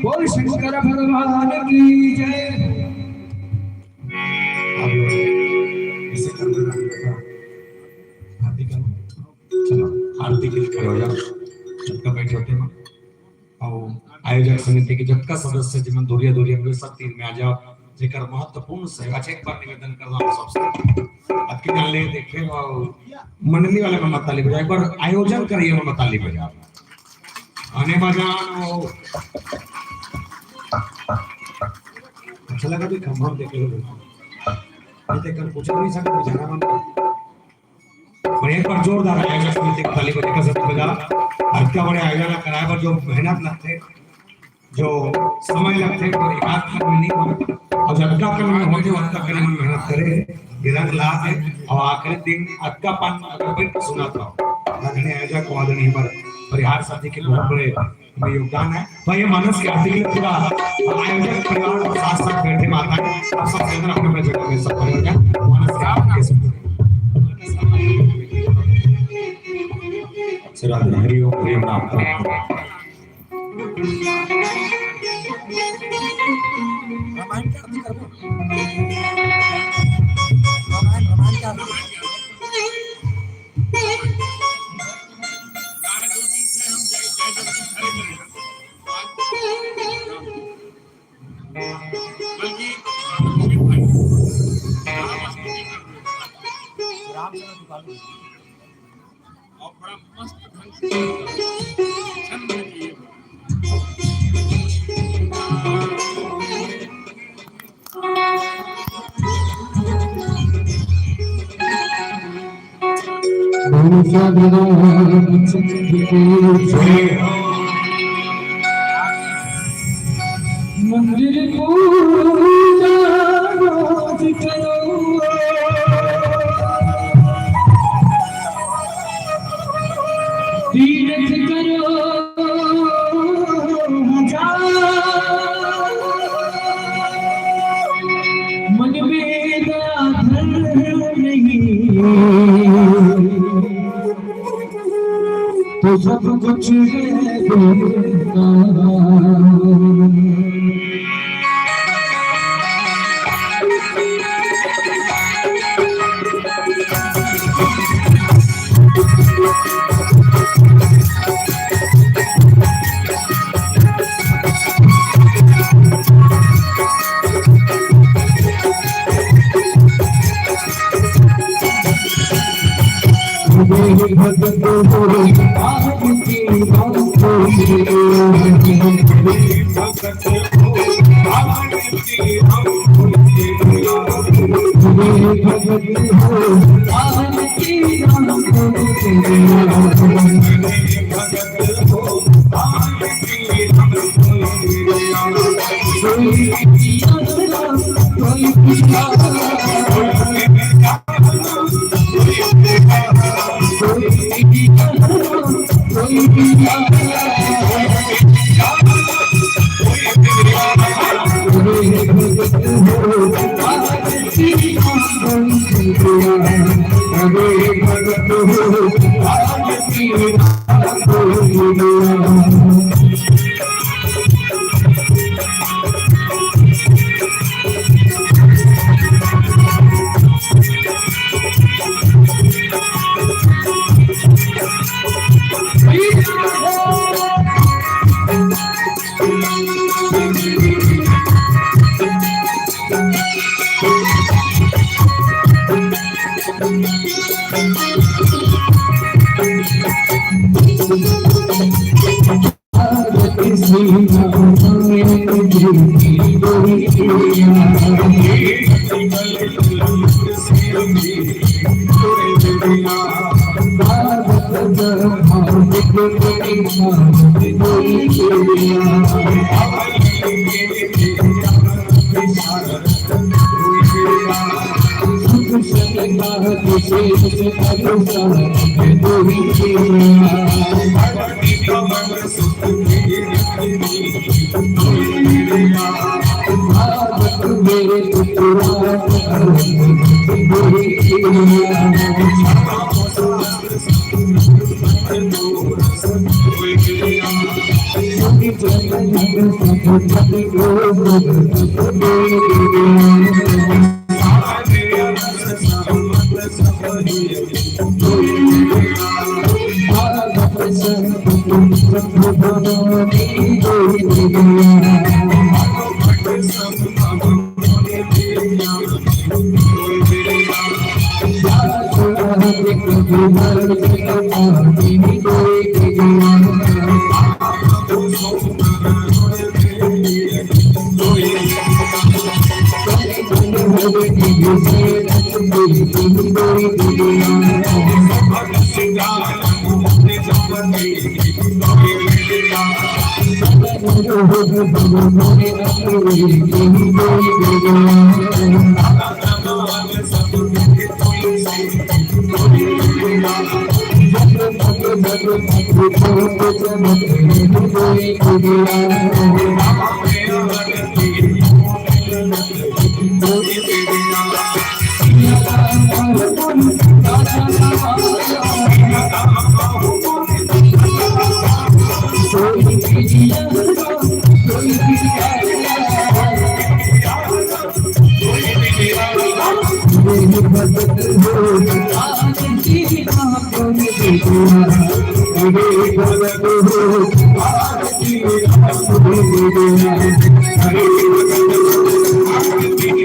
बोल शंकर भगवान की जय। इसे करना आरती करो, चलो आरती के लिए खड़े हो जाओ, झटका बैठे होते हैं और आयोजक समिति के झटका सदस्य जिमन दूरिया दूरिया के सब तीन में आ जाओ, जेकर महत्वपूर्ण सेवा एक बार निवेदन करना आप सबसे आपके जान ले देखे और मंडली वाले में ताली बजाओ, एक बार आयोजन करिए में ताली बजाओ आने बजान हो। अच्छा लगा भी खंभा देख लो, ये देखकर कुछ नहीं सकते बजाना मन और एक बार जोरदार आयोजक समिति की ताली बजा सकते बजा हल्का बड़े आयोजन कराए पर जो मेहनत लगते जो समय लगते तो एक आध में नहीं और झटका करने में होते वक्त करने में मेहनत करे ये रंग ला दे और आखिरी दिन अक्का पान अगर बैठ सुना था आदरणीय आयोजक आदरणीय परिहार साथी के बहुत बड़े योगदान है। तो ये मानस के आरती के लिए पूरा आयोजक परिवार और साथ साथ बैठे माता आप सब अंदर अपने जगह में सब परिवार मानस के आप के सब श्री हरि ओम प्रेम नाम और बड़ा मस्त ढंग से छंद किए मंदिर पूजा रोज करो तीर्थ करो हजार मन वेदा धर्म नहीं तो सब कुछ है बेकार। भगत हो आपकी बात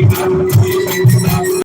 Hare